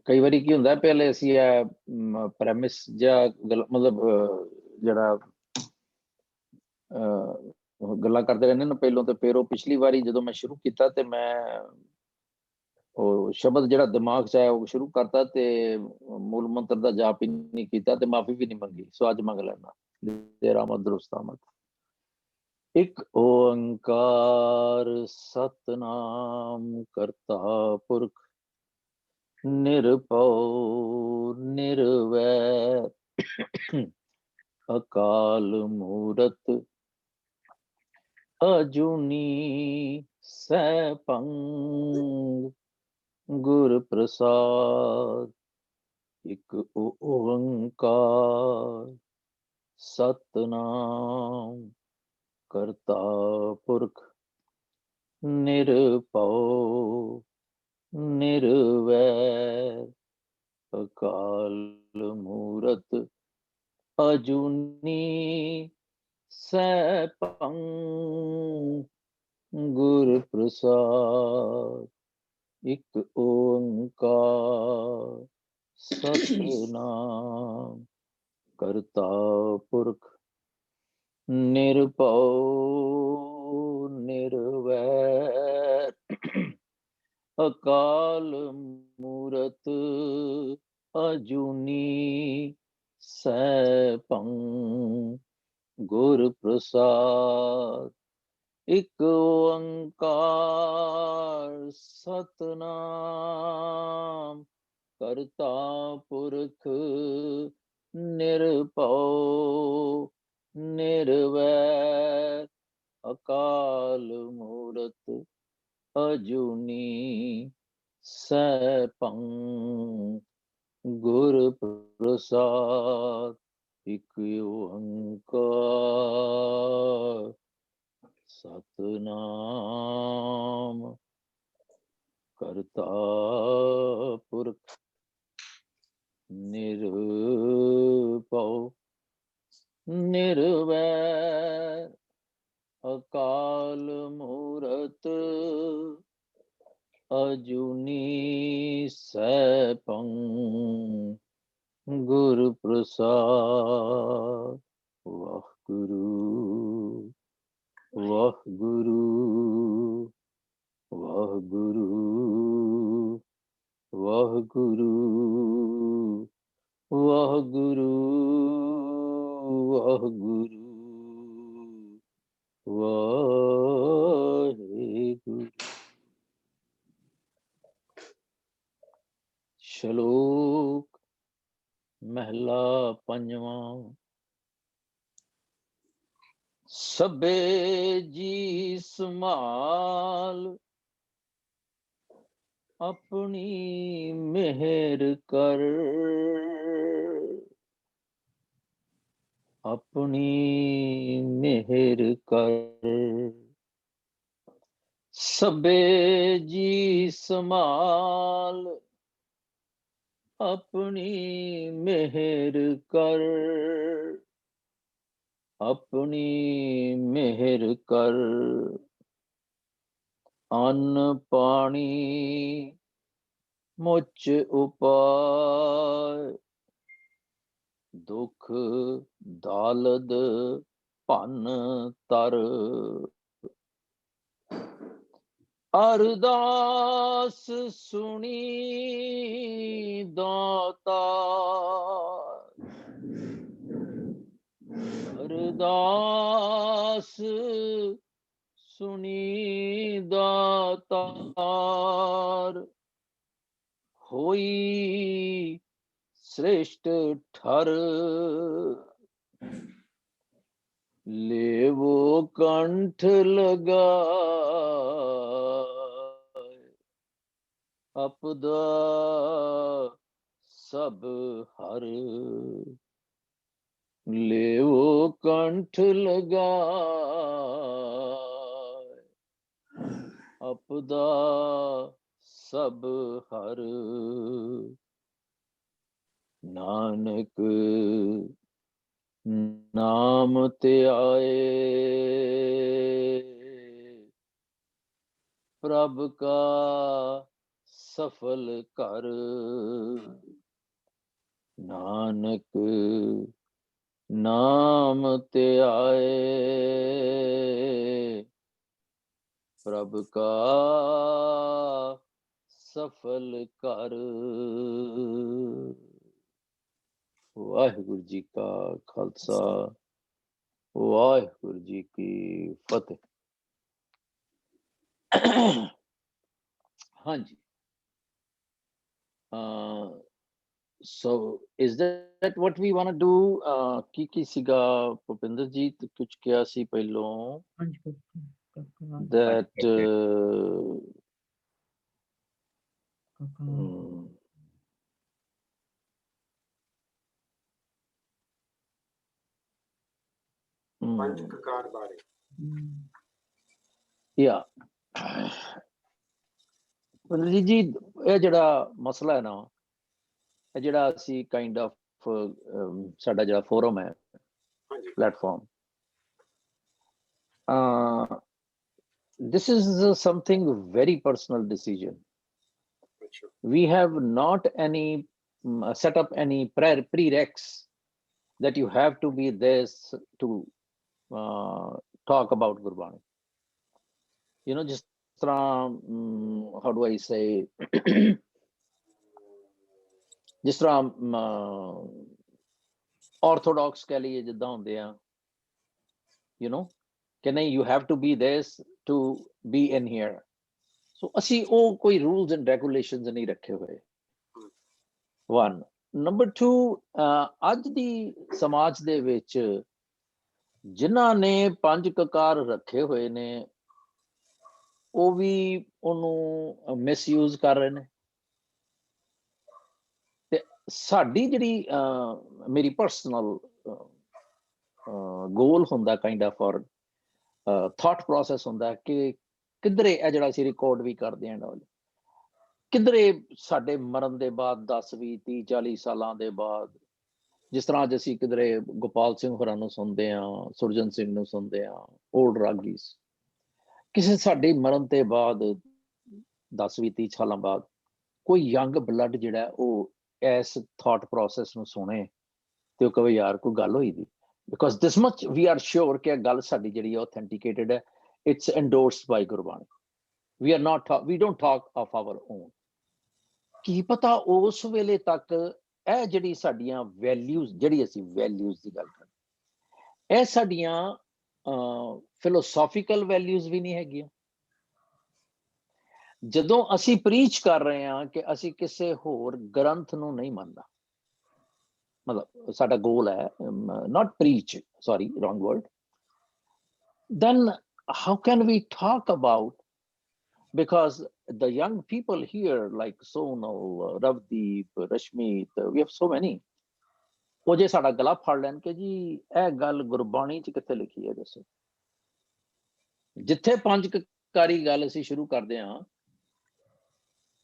ਕਈ ਵਾਰੀ ਕੀ ਹੁੰਦਾ ਪਹਿਲੇ ਅਸੀਂ ਪ੍ਰੈਮਿਸ ਜਾਂ ਮਤਲਬ ਜਿਹੜਾ ਗੱਲਾਂ ਕਰਦੇ ਰਹਿੰਦੇ ਨਾ ਪਹਿਲੋਂ, ਤੇ ਫਿਰ ਉਹ ਪਿਛਲੀ ਵਾਰੀ ਜਦੋਂ ਮੈਂ ਸ਼ੁਰੂ ਕੀਤਾ ਤੇ ਮੈਂ ਉਹ ਸ਼ਬਦ ਜਿਹੜਾ ਦਿਮਾਗ 'ਚ ਆਇਆ ਉਹ ਸ਼ੁਰੂ ਕਰਤਾ ਤੇ ਮੂਲ ਮੰਤਰ ਦਾ ਜਾਪ ਹੀ ਨਹੀਂ ਕੀਤਾ ਤੇ ਮਾਫੀ ਵੀ ਨਹੀਂ ਮੰਗੀ। ਸੋ ਅੱਜ ਮੰਗ ਲੈਣਾ। ਤੇਰਾ ਆਮਦ ਦਰੁਸਤ ਆਮਦ। ਇੱਕ ਓੰਕਾਰ ਸਤਨਾਮ ਕਰਤਾ ਪੁਰਖ ਨਿਰਭਉ ਨਿਰਵੈਰ ਅਕਾਲ ਮੂਰਤ ਅਜੂਨੀ ਸੈਭੰ ਗੁਰ ਪ੍ਰਸਾਦ। ਇੱਕ ਓੰਕਾਰ ਸਤਨਾਮ ਕਰਤਾ ਪੁਰਖ ਨਿਰਭਉ ਨਿਰਵੈਰ ਅਕਾਲ ਮੂਰਤ ਅਜੂਨੀ ਸੈਭੰ ਗੁਰ ਪ੍ਰਸਾਦ। ਇੱਕ ਓੰਕਾਰ ਸਤਨਾਮ ਕਰਤਾ ਪੁਰਖ ਨਿਰਭਉ ਨਿਰਵੈਰ ਅਕਾਲ ਮੂਰਤ ਅਜੂਨੀ ਸੈਭੰ ਗੁਰ ਪ੍ਰਸਾਦ। ਇੱਕ ਓੰਕਾਰ ਸਤਨਾਮ ਕਰਤਾ ਪੁਰਖ ਨਿਰਭਉ ਨਿਰਵੈਰ ਅਕਾਲ ਮੂਰਤ ਅਜੂਨੀ ਸੈਭੰ ਗੁਰ ਪ੍ਰਸਾਦ। ਇੱਕ ਓੰਕਾਰ ਸਤਨਾਮ ਕਰਤਾ ਪੁਰਖ ਨਿਰਭਉ ਨਿਰਵੈਰ ਅਕਾਲ ਮੂਰਤ ਅਜੂਨੀ ਸੈਭੰ ਗੁਰ ਪ੍ਰਸਾਦ। ਵਾਹਿਗੁਰੂ ਵਾਹਿਗੁਰੂ ਵਾਹਿਗੁਰੂ ਵਾਹਿਗੁਰੂ ਵਾਹਿਗੁਰੂ ਵਾਹਿਗੁਰੂ ਵਾਹਿਗੁਰੂ। ਸ਼ਲੋਕ ਮਹਿਲਾ ਪੰਜਵਾਂ। ਸਭੇ ਜੀ ਸੰਭਾਲ ਆਪਣੀ ਮਿਹਰ ਕਰ, ਆਪਣੀ ਮਿਹਰ ਕਰ। ਸਭੇ ਜੀ ਸੰਭਾਲ ਆਪਣੀ ਮਿਹਰ ਕਰ, ਆਪਣੀ ਮਿਹਰ ਕਰ। ਅੰਨ ਪਾਣੀ ਮੁੱਚ ਉਪਾਇ, ਦੁਖ ਦਾਲਦ ਭੰਨ ਤਰ। ਅਰਦਾਸ ਸੁਣੀ ਦਾਤਾ, ਅਰਦਾਸ ਸੁਣੀ ਦਾਤਾਰ। ਹੋਈ ਸ੍ਰੇਸ਼ਟ ਠਰ, ਲੇਵੋ ਕੰਠ ਲਗਾਏ। ਅਪਦਾ ਸਭ ਹਰ, ਲੇਵੋ ਕੰਠ ਲਗਾਏ। ਅਪਦਾ ਸਭ ਹਰ। ਨਾਨਕ ਨਾਮ ਧਿਆਏ, ਪ੍ਰਭ ਕਾ सफल कर, नानक नाम ते आए, प्रभ का सफल कर। वाहिगुरु जी का खालसा, वाहिगुरु जी की फतेह। हाँ जी। So is that what we want to do? ਕੀ ਸੀਗਾ ਭੁਪਿੰਦਰ ਜੀ, ਕੁਝ ਕਿਹਾ ਸੀ ਪਹਿਲੋਂ that ਪੰਜ ਕਕਾਰ ਬਾਰੇ। yeah ਭੁਪਿੰਦਰ ਜੀ, ਇਹ ਜਿਹੜਾ ਮਸਲਾ ਹੈ ਨਾ, ਇਹ ਜਿਹੜਾ ਅਸੀਂ ਕਾਈਂਡ ਆਫ ਸਾਡਾ ਜਿਹੜਾ ਫੋਰਮ ਹੈ, platform, this is something very personal decision. We have not any set up any prereqs that you have to be this to talk about Gurbani. You know, just how do I say, ਜਿਸ ਤਰ੍ਹਾਂ orthodox ਕਹਿ ਲਈਏ ਜਿੱਦਾਂ ਹੁੰਦੇ ਆ, you know, ਕਿ ਨਹੀਂ you have to be this to be in here. So ਅਸੀਂ ਉਹ ਕੋਈ rules and regulations ਨਹੀਂ ਰੱਖੇ ਹੋਏ। One. Number two, ਅੱਜ ਦੀ ਸਮਾਜ ਦੇ ਵਿੱਚ ਜਿਨ੍ਹਾਂ ਨੇ ਪੰਜ ਕਕਾਰ ਰੱਖੇ ਹੋਏ ਨੇ, ਉਹ ਵੀ ਉਹਨੂੰ ਮਿਸਯੂਜ਼ ਕਰ ਰਹੇ ਨੇ। ਤੇ ਸਾਡੀ ਜਿਹੜੀ ਮੇਰੀ ਪਰਸਨਲ ਗੋਲ ਹੁੰਦਾ ਕਾਈਂਡ ਆਫ ਔਰ ਥਾਟ ਪ੍ਰੋਸੈਸ ਹੁੰਦਾ ਕਿ ਕਿਧਰੇ ਇਹ ਜਿਹੜਾ ਅਸੀਂ ਰਿਕਾਰਡ ਵੀ ਕਰਦੇ ਹਾਂ, ਕਿਧਰੇ ਸਾਡੇ ਮਰਨ ਦੇ ਬਾਅਦ 10 20 30 40 ਸਾਲਾਂ ਦੇ ਬਾਅਦ, ਜਿਸ ਤਰ੍ਹਾਂ ਅੱਜ ਅਸੀਂ ਕਿਧਰੇ ਗੋਪਾਲ ਸਿੰਘ ਹੋਰਾਂ ਨੂੰ ਸੁਣਦੇ ਹਾਂ, ਸੁਰਜਨ ਸਿੰਘ ਨੂੰ ਸੁਣਦੇ ਹਾਂ, ਓਲਡ ਰਾਗੀਜ਼, ਕਿਸੇ ਸਾਡੇ ਮਰਨ ਦੇ ਬਾਅਦ 10 20 30 ਸਾਲਾਂ ਬਾਅਦ ਕੋਈ ਯੰਗ ਬਲੱਡ ਜਿਹੜਾ ਉਹ ਇਸ ਥਾਟ ਪ੍ਰੋਸੈਸ ਨੂੰ ਸੁਣੇ ਤੇ ਉਹ ਕਹੇ ਯਾਰ ਕੋਈ ਗੱਲ ਹੋਈ ਦੀ, because this much we are sure ਕਿ ਇਹ ਗੱਲ ਸਾਡੀ ਜਿਹੜੀ ਆਥੈਂਟੀਕੇਟਡ ਹੈ, it's endorsed by Gurbani. We are not, we don't talk of our own. ਕੀ ਪਤਾ ਉਸ ਵੇਲੇ ਤੱਕ ਇਹ ਜਿਹੜੀ ਸਾਡੀਆਂ ਵੈਲਿਊਜ਼, ਜਿਹੜੀ ਅਸੀਂ ਵੈਲਿਊਜ਼ ਦੀ ਗੱਲ ਕਰਦੇ, ਇਹ ਸਾਡੀਆਂ ਫਿਲੋਸੋਫੀਕਲ ਵੈਲਿਊਜ਼ ਵੀ ਨਹੀਂ ਹੈਗੀਆਂ। ਜਦੋਂ ਅਸੀਂ ਪ੍ਰੀਚ ਕਰ ਰਹੇ ਹਾਂ ਕਿ ਅਸੀਂ ਕਿਸੇ ਹੋਰ ਗ੍ਰੰਥ ਨੂੰ ਨਹੀਂ ਮੰਨਦਾ, ਮਤਲਬ ਸਾਡਾ ਗੋਲ ਹੈ not preach, sorry, wrong word, then how can we talk about, because the young people here like Sonal, Ravdeep, Rashmeet, we have so many, ਉਹ ਜੇ ਸਾਡਾ ਗਲਾ ਫੜ ਲੈਣ ਕਿ ਜੀ ਇਹ ਗੱਲ ਗੁਰਬਾਣੀ ਚ ਕਿੱਥੇ ਲਿਖੀ ਹੈ, ਦੱਸੋ। ਜਿੱਥੇ ਪੰਜ ਕਕਾਰੀ ਗੱਲ ਅਸੀਂ ਸ਼ੁਰੂ ਕਰਦੇ ਹਾਂ,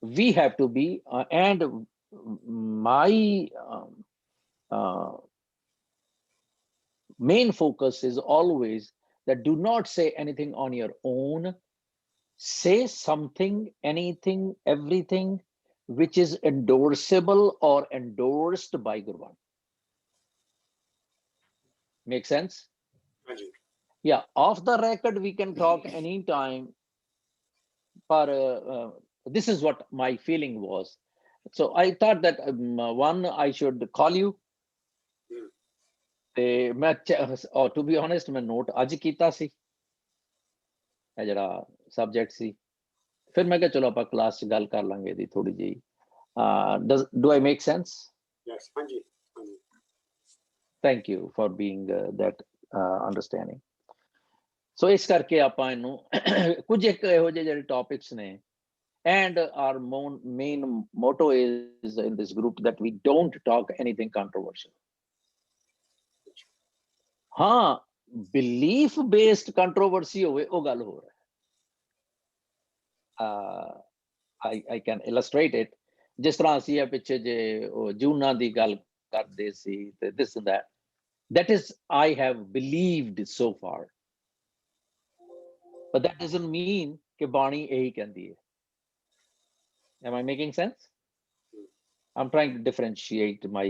we have to be and my main focus is always that do not say anything on your own. Say something, anything, everything which is endorsable or endorsed by Gurbani. Make sense? Yeah, off the record we can talk anytime, but this is what my feeling was. So I thought that one, I should call you. ਤੇ ਮੈਂ to be honest ਮੈਂ note ਅੱਜ ਕੀਤਾ ਸੀ ਇਹ ਜਿਹੜਾ subject ਸੀ, ਫਿਰ ਮੈਂ ਕਿਹਾ ਚਲੋ ਆਪਾਂ ਕਲਾਸ 'ਚ ਗੱਲ ਕਰ ਲਾਂਗੇ ਇਹਦੀ ਥੋੜੀ ਜਿਹੀ। Do I make sense? Yes, ਹਾਂਜੀ। Thank you for being that understanding. So ਇਸ ਕਰਕੇ ਆਪਾਂ ਇਹਨੂੰ ਕੁਝ ਇੱਕ ਇਹੋ ਜਿਹੇ ਜਿਹੜੇ ਟੌਪਿਕਸ ਨੇ, and our main motto is in this group that we don't talk anything controversial. हाँ, belief based controversy ਹੋਵੇ ਉਹ ਗੱਲ ਹੋ ਰਿਹਾ। I can illustrate it. ਜਿਸ ਤਰ੍ਹਾਂ ਅਸੀਂ ਇਹ ਪਿੱਛੇ ਜੇ ਉਹ ਜੂਨਾਂ ਦੀ ਗੱਲ ਕਰਦੇ ਸੀ ਤੇ this and that, that is I have believed so far, but that doesn't mean ਕਿ ਬਾਣੀ ਇਹੀ ਕਹਿੰਦੀ ਹੈ। Am I making sense? I'm trying to differentiate my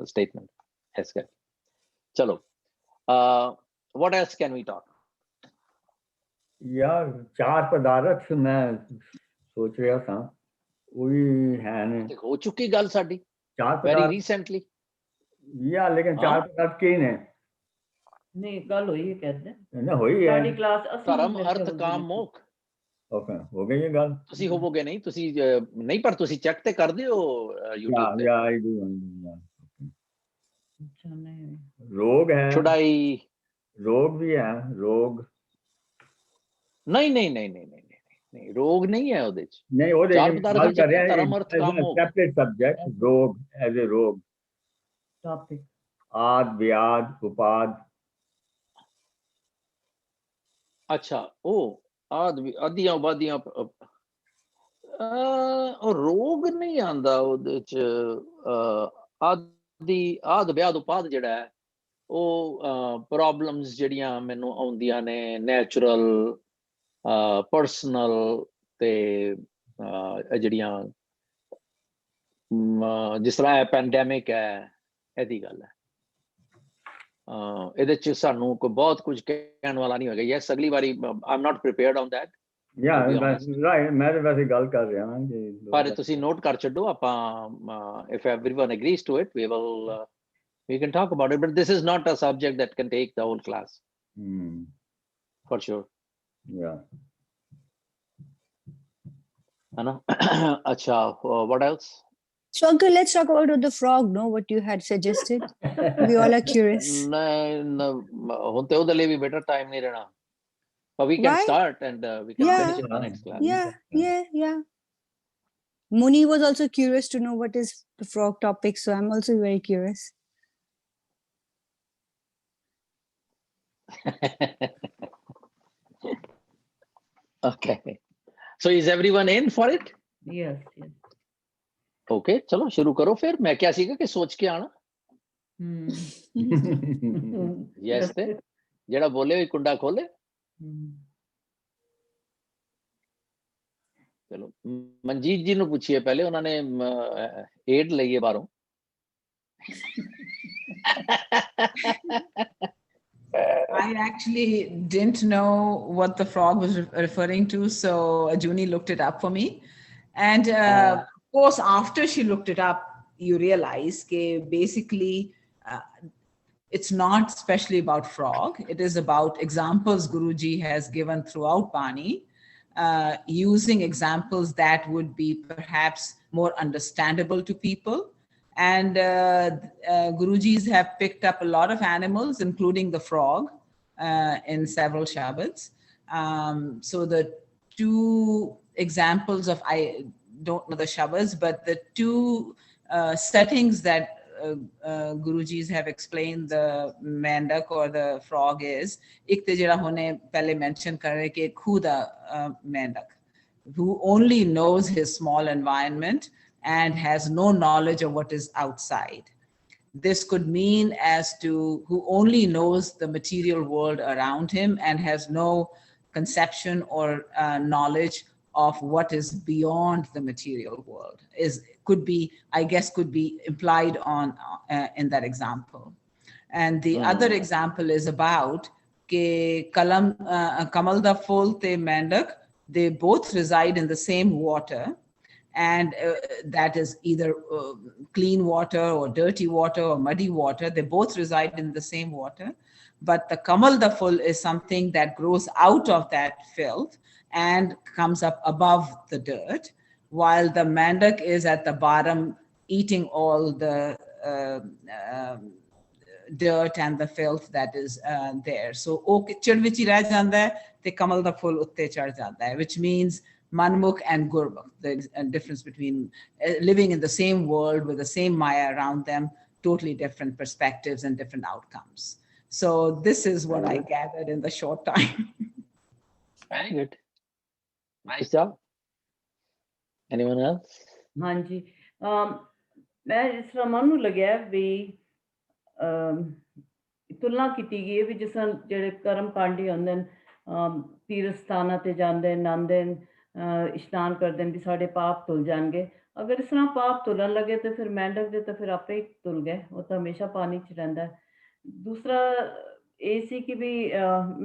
statement. Yes, good. Chalo. What else can we talk? यार चार पदार्थ मैं सोच रहा था वही है ने हो चुकी गल साडी चार very पदार्थ recently. या लेकिन चार पदार्थ की ने नहीं गल हुई है कहते हैं ना हुई है साडी क्लास ਧਰਮ ਅਰਥ ਕਾਮ ਮੋਖ ओके हो गई ये गल ਤੁਸੀਂ ਹੋਵੋਗੇ ਨਹੀਂ ਤੁਸੀਂ ਨਹੀਂ ਪਰ ਤੁਸੀਂ ਚੈੱਕ ਤੇ ਕਰਦੇ ਹੋ YouTube ਤੇ या आई डू अच्छा नहीं रोग है ਛੁਡਾਈ रोग भी है रोग ਨਹੀਂ ਨਹੀਂ ਨਹੀਂ ਨਹੀਂ ਨਹੀਂ ਨਹੀਂ ਰੋਗ ਨਹੀਂ ਹੈ ਉਹਦੇ ਚ नहीं वो चार देखिए पदार्थ बात की कर रहे हैं धर्म अर्थ काम मोक्ष। सेपरेट सब्जेक्ट रोग एज ए रोग टॉपिक आद व्याध उपाद ਅੱਛਾ ਉਹ ਆਦੀਆਂ ਉਬਾਦੀਆਂ ਉਹ ਰੋਗ ਨਹੀਂ ਆਂਦਾ ਉਹਦੇ ਚ ਆਦ ਵਿਆਦ ਉਪਾਦ ਜਿਹੜਾ ਹੈ ਉਹ ਪ੍ਰੋਬਲਮਸ ਜਿਹੜੀਆਂ ਮੈਨੂੰ ਆਉਂਦੀਆਂ ਨੇ ਨੈਚੁਰਲ ਪਰਸਨਲ ਤੇ ਜਿਹੜੀਆਂ ਜਿਸ ਤਰ੍ਹਾਂ ਇਹ ਪੈਂਡੈਮਿਕ ਹੈ ਇਹਦੀ ਗੱਲ ਹੈ ਇਹਦੇ ਚ ਸਾਨੂੰ ਕੋਈ ਬਹੁਤ ਕੁਝ ਕਹਿਣ ਵਾਲਾ ਨਹੀਂ ਹੋਏਗਾ ਯੈਸ ਅਗਲੀ ਵਾਰੀ I am not prepared on that या राइट मैं तो वैसे गल कर रहा हूं कि ਪਰ ਤੁਸੀਂ ਨੋਟ ਕਰ ਛੱਡੋ ਆਪਾਂ if everyone agrees to it we can talk about it but this is not a subject that can take the whole class for sure yeah है ना अच्छा what else So uncle, let's talk about the frog, no? What you had suggested. We all are curious. ਹੁਣ ਤੇ ਉਹਦੇ ਲਈ ਵੀ better time ਨਹੀਂ ਰਹਿਣਾ but we can Why? start and we can Yeah. finish in the next class Yeah. Muni was also curious to know what is the frog topic, so I'm also very curious. okay so is everyone in for it yes okay चलो शुरू करो फिर मैं क्या सीखा कि सोच के आना yes ਤੇ ਜਿਹੜਾ ਬੋਲੇ ਵੀ ਕੁੰਡਾ ਖੋਲੇ ਚਲੋ ਮਨਜੀਤ ਜੀ ਨੂੰ ਪੁੱਛੀਏ ਪਹਿਲੇ ਉਹਨਾਂ ਨੇ ਏਡ ਲਈ ਹੈ ਬਾਹਰੋਂ I actually didn't know what the frog was referring to, so Ajuni looked it up for me. And of course, after she looked it up, you realize that basically it's not especially about frog. It is about examples Guruji has given throughout Bani, using examples that would be perhaps more understandable to people. And Gurujis have picked up a lot of animals, including the frog, in several Shabads. So the two examples of, I don't know the Shabads, but the two settings that Gurujis have explained the mendak or the frog is, ek te jehda hone pehle mention kar rahe ki khuda mendak, who only knows his small environment and has no knowledge of what is outside. This could mean as to who only knows the material world around him and has no conception or knowledge of what is beyond the material world. Could be implied on in that example. And the other example is about ke kamal da phul te mendak, they both reside in the same water. And that is either clean water or dirty water or muddy water. They both reside in the same water. But the kamal da phul is something that grows out of that filth and comes up above the dirt, while the mendak is at the bottom eating all the dirt and the filth that is there. So oh chid vich hi reh janda hai te kamal da phul utte chad janda hai, which means Manmukh and Gurmukh, the difference between living in the same world with the same Maya around them, totally different perspectives and different outcomes. So this is what I gathered in the short time. very good nice job anyone else हाँ जी मैं इस तरह मन लग्या भी तुलना की गई है भी जिस तरह जेडे कर्म कांडी होंदे तीर्थ स्थानां ते जांदे नांदे ਇਸ਼ਨਾਨ ਕਰਦੇ ਨੇ ਵੀ ਸਾਡੇ ਪਾਪ ਧੁਲ ਜਾਣਗੇ। ਅਗਰ ਇਸ ਤਰ੍ਹਾਂ ਪਾਪ ਧੁਲਣ ਲੱਗੇ ਤੇ ਫਿਰ ਮੈਂਡਕ ਦੇ ਤਾਂ ਫਿਰ ਆਪੇ ਹੀ ਧੁਲ ਗਏ, ਉਹ ਤਾਂ ਹਮੇਸ਼ਾ ਪਾਣੀ 'ਚ ਰਹਿੰਦਾ ਹੈ। ਦੂਸਰਾ ਇਹ ਸੀ ਕਿ ਵੀ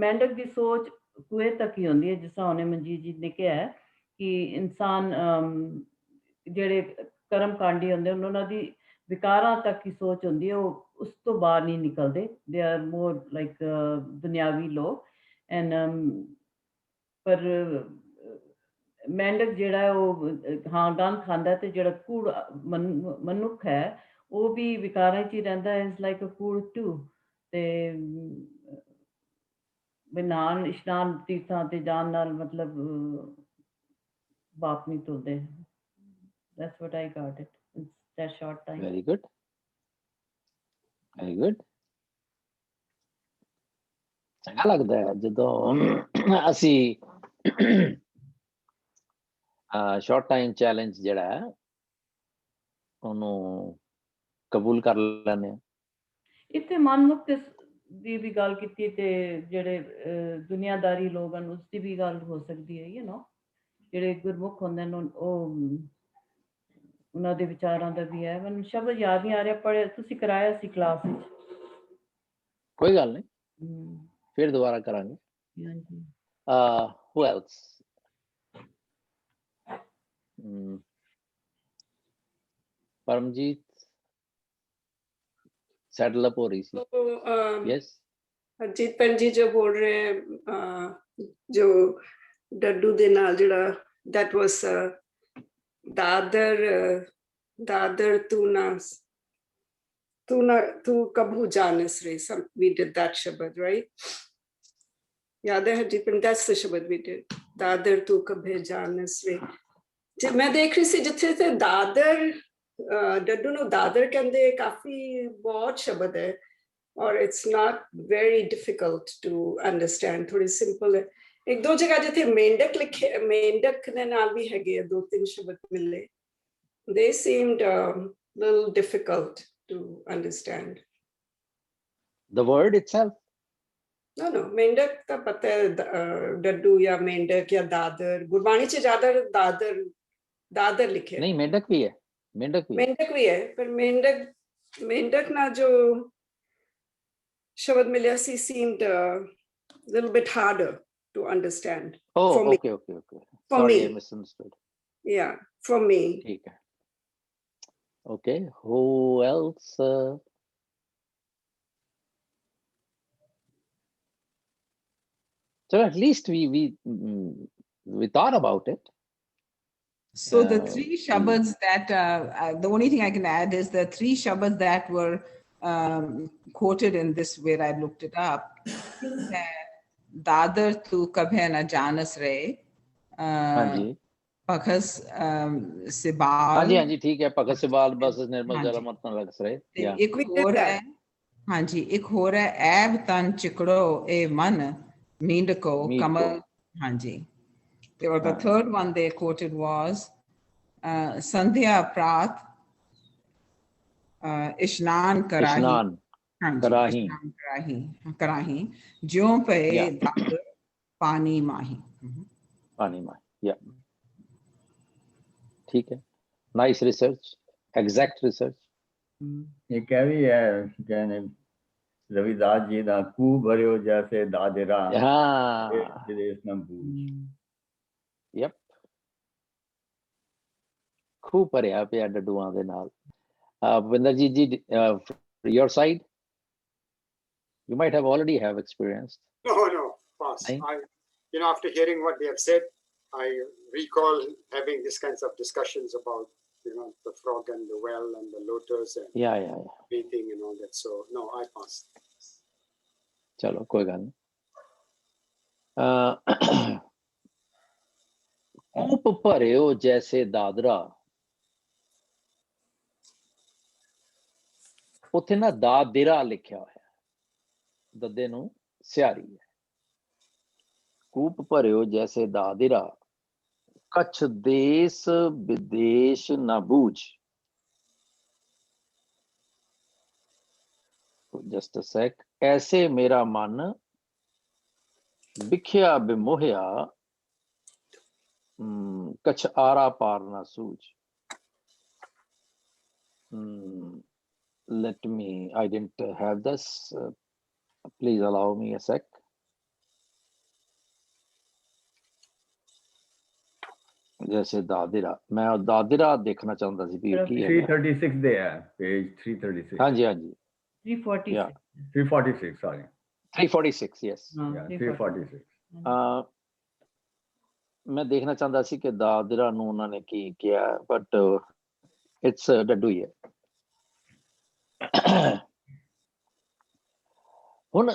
ਮੈਂਡਕ ਦੀ ਸੋਚ ਕੁएं ਤੱਕ ਹੀ ਹੁੰਦੀ ਹੈ, ਜਿਸ ਤਰ੍ਹਾਂ ਉਹਨੇ ਮਨਜੀਤ ਜੀ ਨੇ ਕਿਹਾ ਹੈ ਕਿ ਇਨਸਾਨ ਜਿਹੜੇ ਕਰਮ ਕਾਂਡੀ ਹੁੰਦੇ ਹਨ, ਉਹਨਾਂ ਦੀ ਵਿਕਾਰਾਂ ਤੱਕ ਹੀ ਸੋਚ ਹੁੰਦੀ ਹੈ, ਉਹ ਉਸ ਤੋਂ ਬਾਹਰ ਨਹੀਂ ਨਿਕਲਦੇ। ਦੇ ਆਰ ਮੋਰ ਲਾਈਕ ਦੁਨਿਆਵੀ ਲੋਕ ਐਂਡ ਪਰ ਮੈਂਡਕ ਜਿਹੜਾ ਹੈ ਉਹ ਹਾਂ ਗੰਦ ਖਾਂਦਾ, ਤੇ ਜਿਹੜਾ ਕੂੜ ਮਨੁੱਖ ਹੈ ਉਹ ਵੀ ਵਿਕਾਰਾਂ 'ਚ ਹੀ ਰਹਿੰਦਾ, ਇਜ਼ ਲਾਈਕ ਅ ਕੂੜ ਟੂ। ਤੇ ਬਿਨਾਨ ਇਸ਼ਨਾਨ ਤੀਰਥਾਂ ਤੇ ਜਾਣ ਨਾਲ ਮਤਲਬ ਬਾਪ ਨਹੀਂ ਧੁਲਦੇ। That's what I got it in that short time. Very good. Very good. ਚੰਗਾ ਲੱਗਦਾ ਹੈ ਜਦੋਂ ਅਸੀਂ ਸ਼ਾਰਟ ਟਾਈਮ ਚੈਲੰਜ ਜਿਹੜਾ ਹੈ ਉਹਨੂੰ ਕਬੂਲ ਕਰ ਲੈਂਦੇ ਹਾਂ। ਇੱਥੇ ਮਨਮੁਕਤ ਦੀ ਵੀ ਗੱਲ ਕੀਤੀ ਤੇ ਜਿਹੜੇ ਦੁਨੀਆਦਾਰੀ ਲੋਕ ਹਨ ਉਸ ਦੀ ਵੀ ਗੱਲ ਹੋ ਸਕਦੀ ਹੈ, ਜਿਹੜੇ ਗੁਰਮੁਖ ਹੁੰਦੇ ਨੇ ਉਹ ਉਹਨਾਂ ਦੇ ਵਿਚਾਰਾਂ ਦਾ ਵੀ ਹੈ। ਮੈਨੂੰ ਸ਼ਬਦ ਯਾਦ ਨਹੀਂ ਆ ਰਿਹਾ, ਪੜ੍ਹਿਆ ਤੁਸੀਂ ਕਰਾਇਆ ਸੀ ਕਲਾਸ ਵਿੱਚ। ਕੋਈ ਗੱਲ ਨਹੀਂ, ਫਿਰ ਦੁਬਾਰਾ ਕਰਾਂਗੇ। ਹਾਂਜੀ। who else? Paramjit settle up हो रही थी। यस, हरजीत भैन जी जो बोल रहे हैं जो डड्डू दे नाल जिहड़ा दैट वाज दादर तू कबू जानस रे, we did that shabad, right? याद है हरजीत भैन? that's the shabad we did, Dadar तू कबे जानस रे। जे मैं देख रही सी जिथे ते दादर डड्डू ਨੂੰ दादर कहंदे, काफी बहुत शब्द है और it's not very difficult to understand, थोड़ी simple है। एक दो जगह जिथे मेंढक लिखे, मेंढक ਦੇ ਨਾਲ ਵੀ ਹੈਗੇ ਦੋ ਤਿੰਨ ਸ਼ਬਦ ਮਿਲੇ, they seemed little difficult to understand. the word itself? no मेंढक ਤਾਂ ਪਤਾ ਹੈ, ਡੱਡੂ ਜਾਂ ਮੇंढक ਜਾਂ दादर, ਗੁਰਬਾਣੀ ਚ ਜ਼ਿਆਦਾ दादर लिखे। नहीं, मेंढक भी है, मेंढक भी है, पर मेंढक ना जो शब्द मिले सी seemed little bit harder to understand. Oh, for okay, me. okay. For Sorry, me. I misunderstood. Yeah, for me. ठीक है. Okay, who else? So at least we thought about it. So the three shabads that, the only thing I can add is the three shabads that were quoted in this, where I looked it up. Dadar tu kabhe na janas re. हाँ जी, Pakhas Sibal. हाँ जी ठीक है। पखस सिबाल बस निर्मल जल मत न लग सरे। एक और है, हाँ जी, एक और है ऐब तन चिकड़ो ए मन मींड को कमल। हाँ जी। Or the third one they quoted was Sandhya Prat Ishnan Karahi. Karahi ज्यों पे दादर पानी माही। पानी माही, या ठीक है। Nice research, exact research. ये क्या भी है कहने रविदास जी दा कू भरियो जैसे दादरा। हाँ, विदेश ना बूझ। Yep. खूब भरिया पिया डड्डूआं दे नाल। Vinderjit ji, your side, you might have already have experienced. No, pass. After hearing what they have said, I recall having these kinds of discussions about, the frog and the well and the lotus and breathing and all that. So no, I pass. चलो कोई गल नहीं। कूप भरियो जैसे दादरा, ਉੱਥੇ ਨਾ ਦਾਦਰਾ ਲਿਖਿਆ ਹੋਇਆ, ਦੱਦੇ ਨੂੰ ਸਿਆਰੀ ਹੈ। ਕੂਪ ਭਰਿਓ ਜੈਸੇ ਦਾਦਰਾ, ਕਛ ਦੇਸ ਵਿਦੇਸ਼ ਨਾ ਬੂਝ। ਜਸਟ ਅ ਸੈਕ। ਐਸੇ ਮੇਰਾ ਮਨ ਵਿਖਿਆ ਬਿਮੋਹਿਆ, कछ आरा पार ना सूझ. Let me, I didn't have this. Please allow me a sec. जैसे दादिरा, मैं दादिरा देखना चाहता सी भी की है 336 दे है, पेज 336. हाँ जी हाँ जी 346. 346, sorry. 346, yes. Yeah, 346. मैं देखना चाहता सी कि दादिरा ਨੂੰ ਉਹਨਾਂ ਨੇ ਕੀ ਕਿਹਾ, but it's ਡੱਡੂ ਹੀ ਹੈ. ਹੁਣ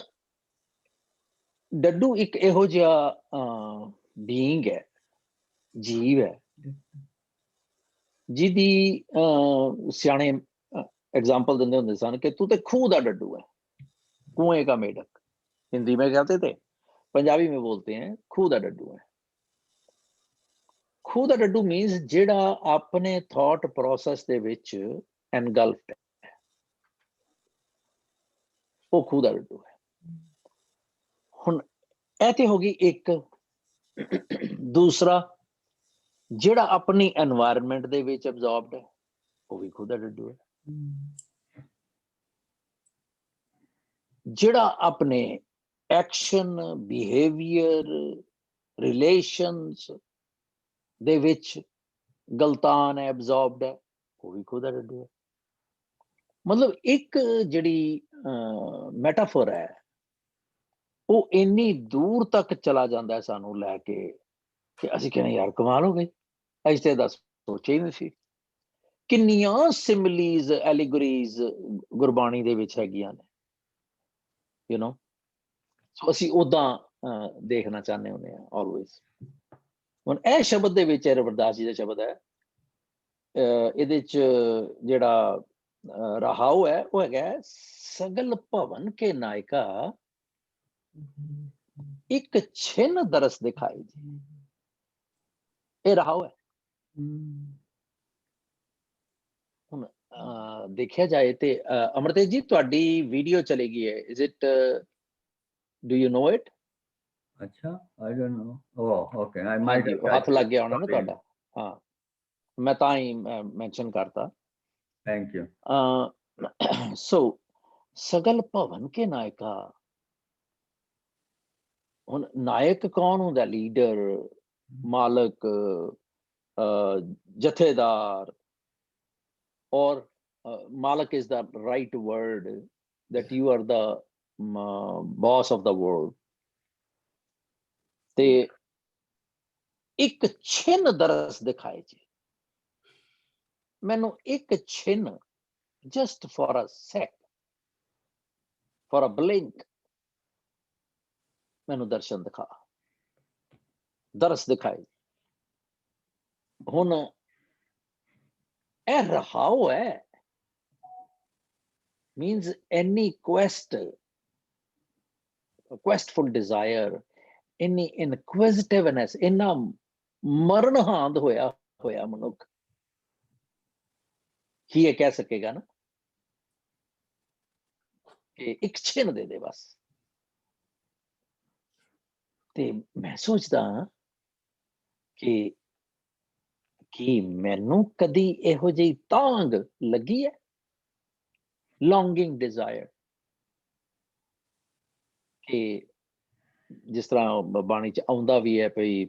ਡੱਡੂ ਇੱਕ ਇਹੋ ਜਿਹਾ ਬੀਇੰਗ ਹੈ, ਜੀਵ ਹੈ, ਜਿਹਦੀ ਸਿਆਣੇ एग्जाम्पल ਦਿੰਦੇ ਹੁੰਦੇ ਸਨ ਕਿ ਤੂੰ ਤੇ ਖੂਹ ਦਾ ਡੱਡੂ है, कुएं का मेढक. हिंदी में कहते थे, पंजाबी में बोलते हैं खूह दा डड्डू है. खूह दा डड्डू मीन्स जेड़ा अपने थॉट प्रोसेस दे विच एनगल्फ्ड है, वो खूह दा डड्डू है. हुण ਇਹ ਤੇ ਹੋ ਗਈ ਇੱਕ. दूसरा ਜਿਹੜਾ ਆਪਣੀ एनवायरनमेंट ਦੇ ਵਿੱਚ ਐਬਜ਼ੌਰਬਡ ਹੈ, ਉਹ ਵੀ ਖੂਹ ਦਾ ਡੱਡੂ ਹੈ. ਜਿਹੜਾ ਆਪਣੇ ਐਕਸ਼ਨ, ਬਿਹੇਵੀਅਰ, ਰਿਲੇਸ਼ਨਸ ਦੇ ਵਿੱਚ ਗਲਤਾਨ ਹੈ, ਐਬਜ਼ੌਰਬਡ ਹੈ, ਉਹ ਵੀ ਖੂਹ ਦਾ ਡੱਡੂ ਹੈ. ਮਤਲਬ ਇੱਕ ਜਿਹੜੀ ਮੈਟਾਫੋਰ ਹੈ, ਉਹ ਇੰਨੀ ਦੂਰ ਤੱਕ ਚਲਾ ਜਾਂਦਾ ਹੈ ਸਾਨੂੰ ਲੈ ਕੇ ਕਿ ਅਸੀਂ ਕਹਿੰਦੇ ਯਾਰ ਕਮਾਲ ਹੋ ਗਈ, ਅਸੀਂ ਤੇ ਦੱਸ ਸੋਚਿਆ ਹੀ ਨਹੀਂ ਸੀ. ਕਿੰਨੀਆਂ ਸਿਮਲੀਜ਼, ਐਲੀਗੋਰੀਜ਼ ਗੁਰਬਾਣੀ ਦੇ ਵਿੱਚ ਹੈਗੀਆਂ ਨੇ, ਯੂ ਨੋ. ਸੋ ਅਸੀਂ ਉਦਾਂ ਦੇਖਣਾ ਚਾਹੁੰਦੇ ਹੁੰਦੇ ਹਾਂ ਆਲਵੇਜ਼. ਹੁਣ ਇਹ ਸ਼ਬਦ ਦੇ ਵਿੱਚ ਰਵਿਦਾਸ ਜੀ ਦਾ ਸ਼ਬਦ ਹੈ, ਇਹਦੇ ਚ ਜਿਹੜਾ ਰਹਾਉ ਹੈ ਉਹ ਹੈਗਾ ਸਗਲ ਭਵਨ ਕੇ ਨਾਇਕਾ ਇੱਕ ਛਿਨ ਦਰਸ ਦਿਖਾਈ ਜੀ. ਇਹ ਰਹਾਉ ਹੈ. ਹੁਣ ਦੇਖਿਆ ਜਾਏ ਤੇ ਅਮਰਤੇਜ ਜੀ ਤੁਹਾਡੀ ਵੀਡੀਓ ਚਲੇਗੀ ਹੈ, is it, do you know it? ਅੱਛਾ, ਆਈ ਡੋਨਟ ਨੋ. ਓਹ ਓਕੇ, ਆਈ ਮਾਈਟ ਹੱਥ ਲੱਗ ਗਿਆ ਹੋਣਾ ਨਾ ਤੁਹਾਡਾ. ਹਾਂ, ਮੈਂ ਤਾਂ ਹੀ ਮੈਂਸ਼ਨ ਕਰਤਾ. Thank you. ਸੋ ਸਗਲ ਭਵਨ ਕੇ ਨਾਇਕਾ. ਹੁਣ ਨਾਇਕ ਕੌਣ ਹੁੰਦਾ? ਲੀਡਰ, ਮਾਲਕ, ਜਥੇਦਾਰ. Or Malik is the right word, that you are the boss of the world. ਤੇ ਇੱਕ ਛਿਨ ਦਰਸ ਦਿਖਾਏ ਜੀ ਮੈਨੂੰ, ਇੱਕ ਛਿਨ, just for a sec, for a blink, ਮੈਨੂੰ ਦਰਸ਼ਨ ਦਿਖਾ, ਦਰਸ ਦਿਖਾਏ. ਹੁਣ ਇਹ ਰਹਾਉ ਹੈ, means any questful desire, any inquisitiveness, ਇੰਨਾ ਮਰਨਹਾਂਦ ਹੋਇਆ ਮਨੁੱਖ ਹੀ ਇਹ ਕਹਿ ਸਕੇਗਾ ਨਾ ਕਿ ਇੱਕ ਛਿਨ ਦੇ ਬਸ. ਤੇ ਮੈਂ ਸੋਚਦਾ ਕਿ ਮੈਨੂੰ ਕਦੀ ਇਹੋ ਜਿਹੀ ਤਾਂਗ ਲੱਗੀ ਹੈ, ਲੌਂਗਿੰਗ, ਡਿਜ਼ਾਇਰ, ਕਿ ਜਿਸ ਤਰ੍ਹਾਂ ਬਾਣੀ ਚ ਆਉਂਦਾ ਵੀ ਹੈ ਭਈ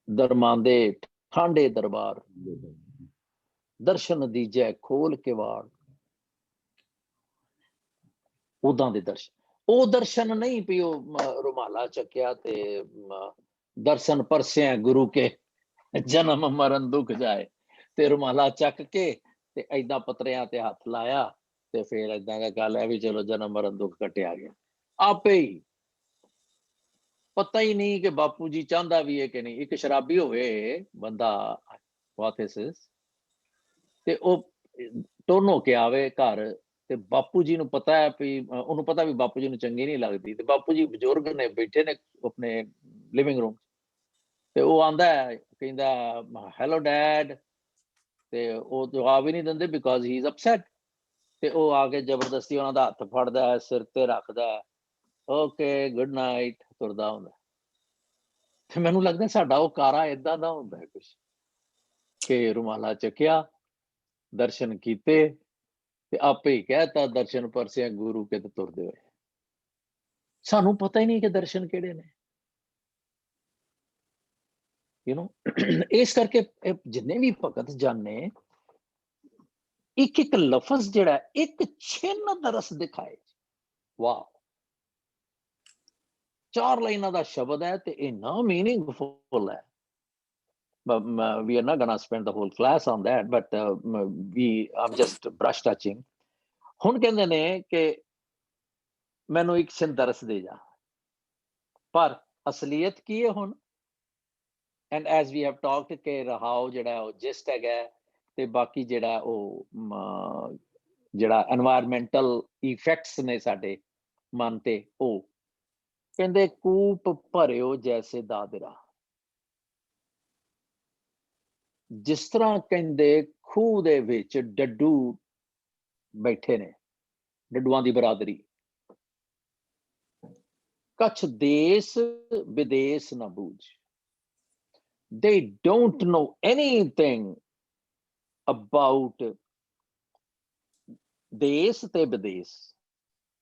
ਦਰਮਾਂਦੇ ਠਾਂਡੇ ਦਰਬਾਰ, ਦਰਸ਼ਨ ਦੀਜੈ ਖੋਲ ਕੇ ਵਾੜ. ਉਦਾਂ ਦੇ ਦਰਸ਼ਨ. ਉਹ ਦਰਸ਼ਨ ਨਹੀਂ ਵੀ ਉਹ ਰੁਮਾਲਾ ਚੱਕਿਆ ਤੇ ਦਰਸ਼ਨ ਪਰਸਿਆ ਗੁਰੂ ਕੇ ਜਨਮ ਮਰਨ ਦੁੱਖ ਜਾਏ, ਤੇ ਰੁਮਾਲਾ ਚੱਕ ਕੇ ਤੇ ਏਦਾਂ ਪੱਤਰਿਆਂ ਤੇ ਹੱਥ ਲਾਇਆ ਤੇ ਫਿਰ ਏਦਾਂ ਦਾ ਗੱਲ ਹੈ ਵੀ ਚਲੋ ਜਨਮ ਮਰਨ ਦੁੱਖ ਕੱਟਿਆ ਗਿਆ. ਆਪੇ ਹੀ ਪਤਾ ਹੀ ਨਹੀਂ ਕਿ ਬਾਪੂ ਜੀ ਚਾਹੁੰਦਾ ਵੀ ਹੈ ਕਿ ਨਹੀਂ. ਇੱਕ ਸ਼ਰਾਬੀ ਹੋਵੇ ਬੰਦਾ, ਤੇ ਉਹ ਟੋਨ ਹੋ ਕੇ ਆਵੇ ਘਰ, ਤੇ ਬਾਪੂ ਜੀ ਨੂੰ ਪਤਾ ਹੈ ਵੀ, ਉਹਨੂੰ ਪਤਾ ਵੀ ਬਾਪੂ ਜੀ ਨੂੰ ਚੰਗੀ ਨਹੀਂ ਲੱਗਦੀ, ਤੇ ਬਾਪੂ ਜੀ ਬਜ਼ੁਰਗ ਨੇ, ਬੈਠੇ ਨੇ ਆਪਣੇ ਲਿਵਿੰਗ ਰੂਮ, ਤੇ ਉਹ ਆਂਦਾ ਕਹਿੰਦਾ ਹੈਲੋ ਡੈਡ, ਤੇ ਉਹ ਜਵਾਬ ਹੀ ਨਹੀਂ ਦਿੰਦੇ ਬਿਕਾਜ਼ ਹੀ ਇਜ਼ ਅਪਸੈਟ. ਤੇ ਉਹ ਆ ਕੇ ਜ਼ਬਰਦਸਤੀ ਉਹਨਾਂ ਦਾ ਹੱਥ ਫੜਦਾ, ਸਿਰ ਤੇ ਰੱਖਦਾ, ਓਕੇ ਗੁੱਡ ਨਾਈਟ, ਤੁਰਦਾ ਹੁੰਦਾ. ਤੇ ਮੈਨੂੰ ਲੱਗਦਾ ਸਾਡਾ ਉਹ ਕਾਰਾ ਏਦਾਂ ਦਾ ਹੁੰਦਾ ਹੈ ਕੁਛ ਕਿ ਰੁਮਾਲਾ ਚੱਕਿਆ, ਦਰਸ਼ਨ ਕੀਤੇ ਤੇ ਆਪੇ ਹੀ ਕਹਿਤਾ ਦਰਸ਼ਨ ਪਰਸੇ ਗੁਰੂ ਕੇ ਤੇ ਤੁਰਦੇ ਹੋਏ। ਸਾਨੂੰ ਪਤਾ ਹੀ ਨਹੀਂ ਕਿ ਦਰਸ਼ਨ ਕਿਹੜੇ ਨੇ, ਇਸ ਕਰਕੇ ਜਿੰਨੇ ਵੀ ਭਗਤ ਜਾਣੇ ਇੱਕ ਇੱਕ ਲਫ਼ਜ਼ ਜਿਹੜਾ ਇੱਕ ਛਿੰਨ ਦਾ ਰਸ ਦਿਖਾਏ। ਵਾਹ, 4 ਲਾਈਨਾਂ ਦਾ ਸ਼ਬਦ ਹੈ ਤੇ ਇੰਨਾ ਮੀਨਿੰਗਫੁਲ ਹੈ। We are not going to spend the whole class on that, but I'm just brush touching. ਹੁਣ ਕਹਿੰਦੇ ਨੇ ਕਿ ਮੈਨੂੰ ਇੱਕ ਛਿੰਨ ਦਾ ਰਸ ਦੇ ਜਾ, ਪਰ ਅਸਲੀਅਤ ਕੀ ਹੈ ਹੁਣ? And as we have talked ਕਿ ਰਹਾਉ ਜਿਹੜਾ ਉਹ ਜਿਸਟ ਹੈਗਾ ਤੇ ਬਾਕੀ ਜਿਹੜਾ ਉਹ ਜਿਹੜਾ এনवायरमेंटल ਇਫੈਕਟਸ ਨੇ ਸਾਡੇ ਮਨ ਤੇ, ਉਹ ਕਹਿੰਦੇ ਕੂਪ ਭਰਿਓ ਜੈਸੇ ਦਾਦਰਾ। ਜਿਸ ਤਰ੍ਹਾਂ ਕਹਿੰਦੇ ਖੂਹ ਦੇ ਵਿੱਚ ਡੱਡੂ ਬੈਠੇ ਨੇ, ਡੱਡੂਆਂ ਦੀ ਬਰਾਦਰੀ। ਕੱਛ ਦੇਸ ਵਿਦੇਸ ਨਾ ਬੂਝ। They don't know anything about des te vides.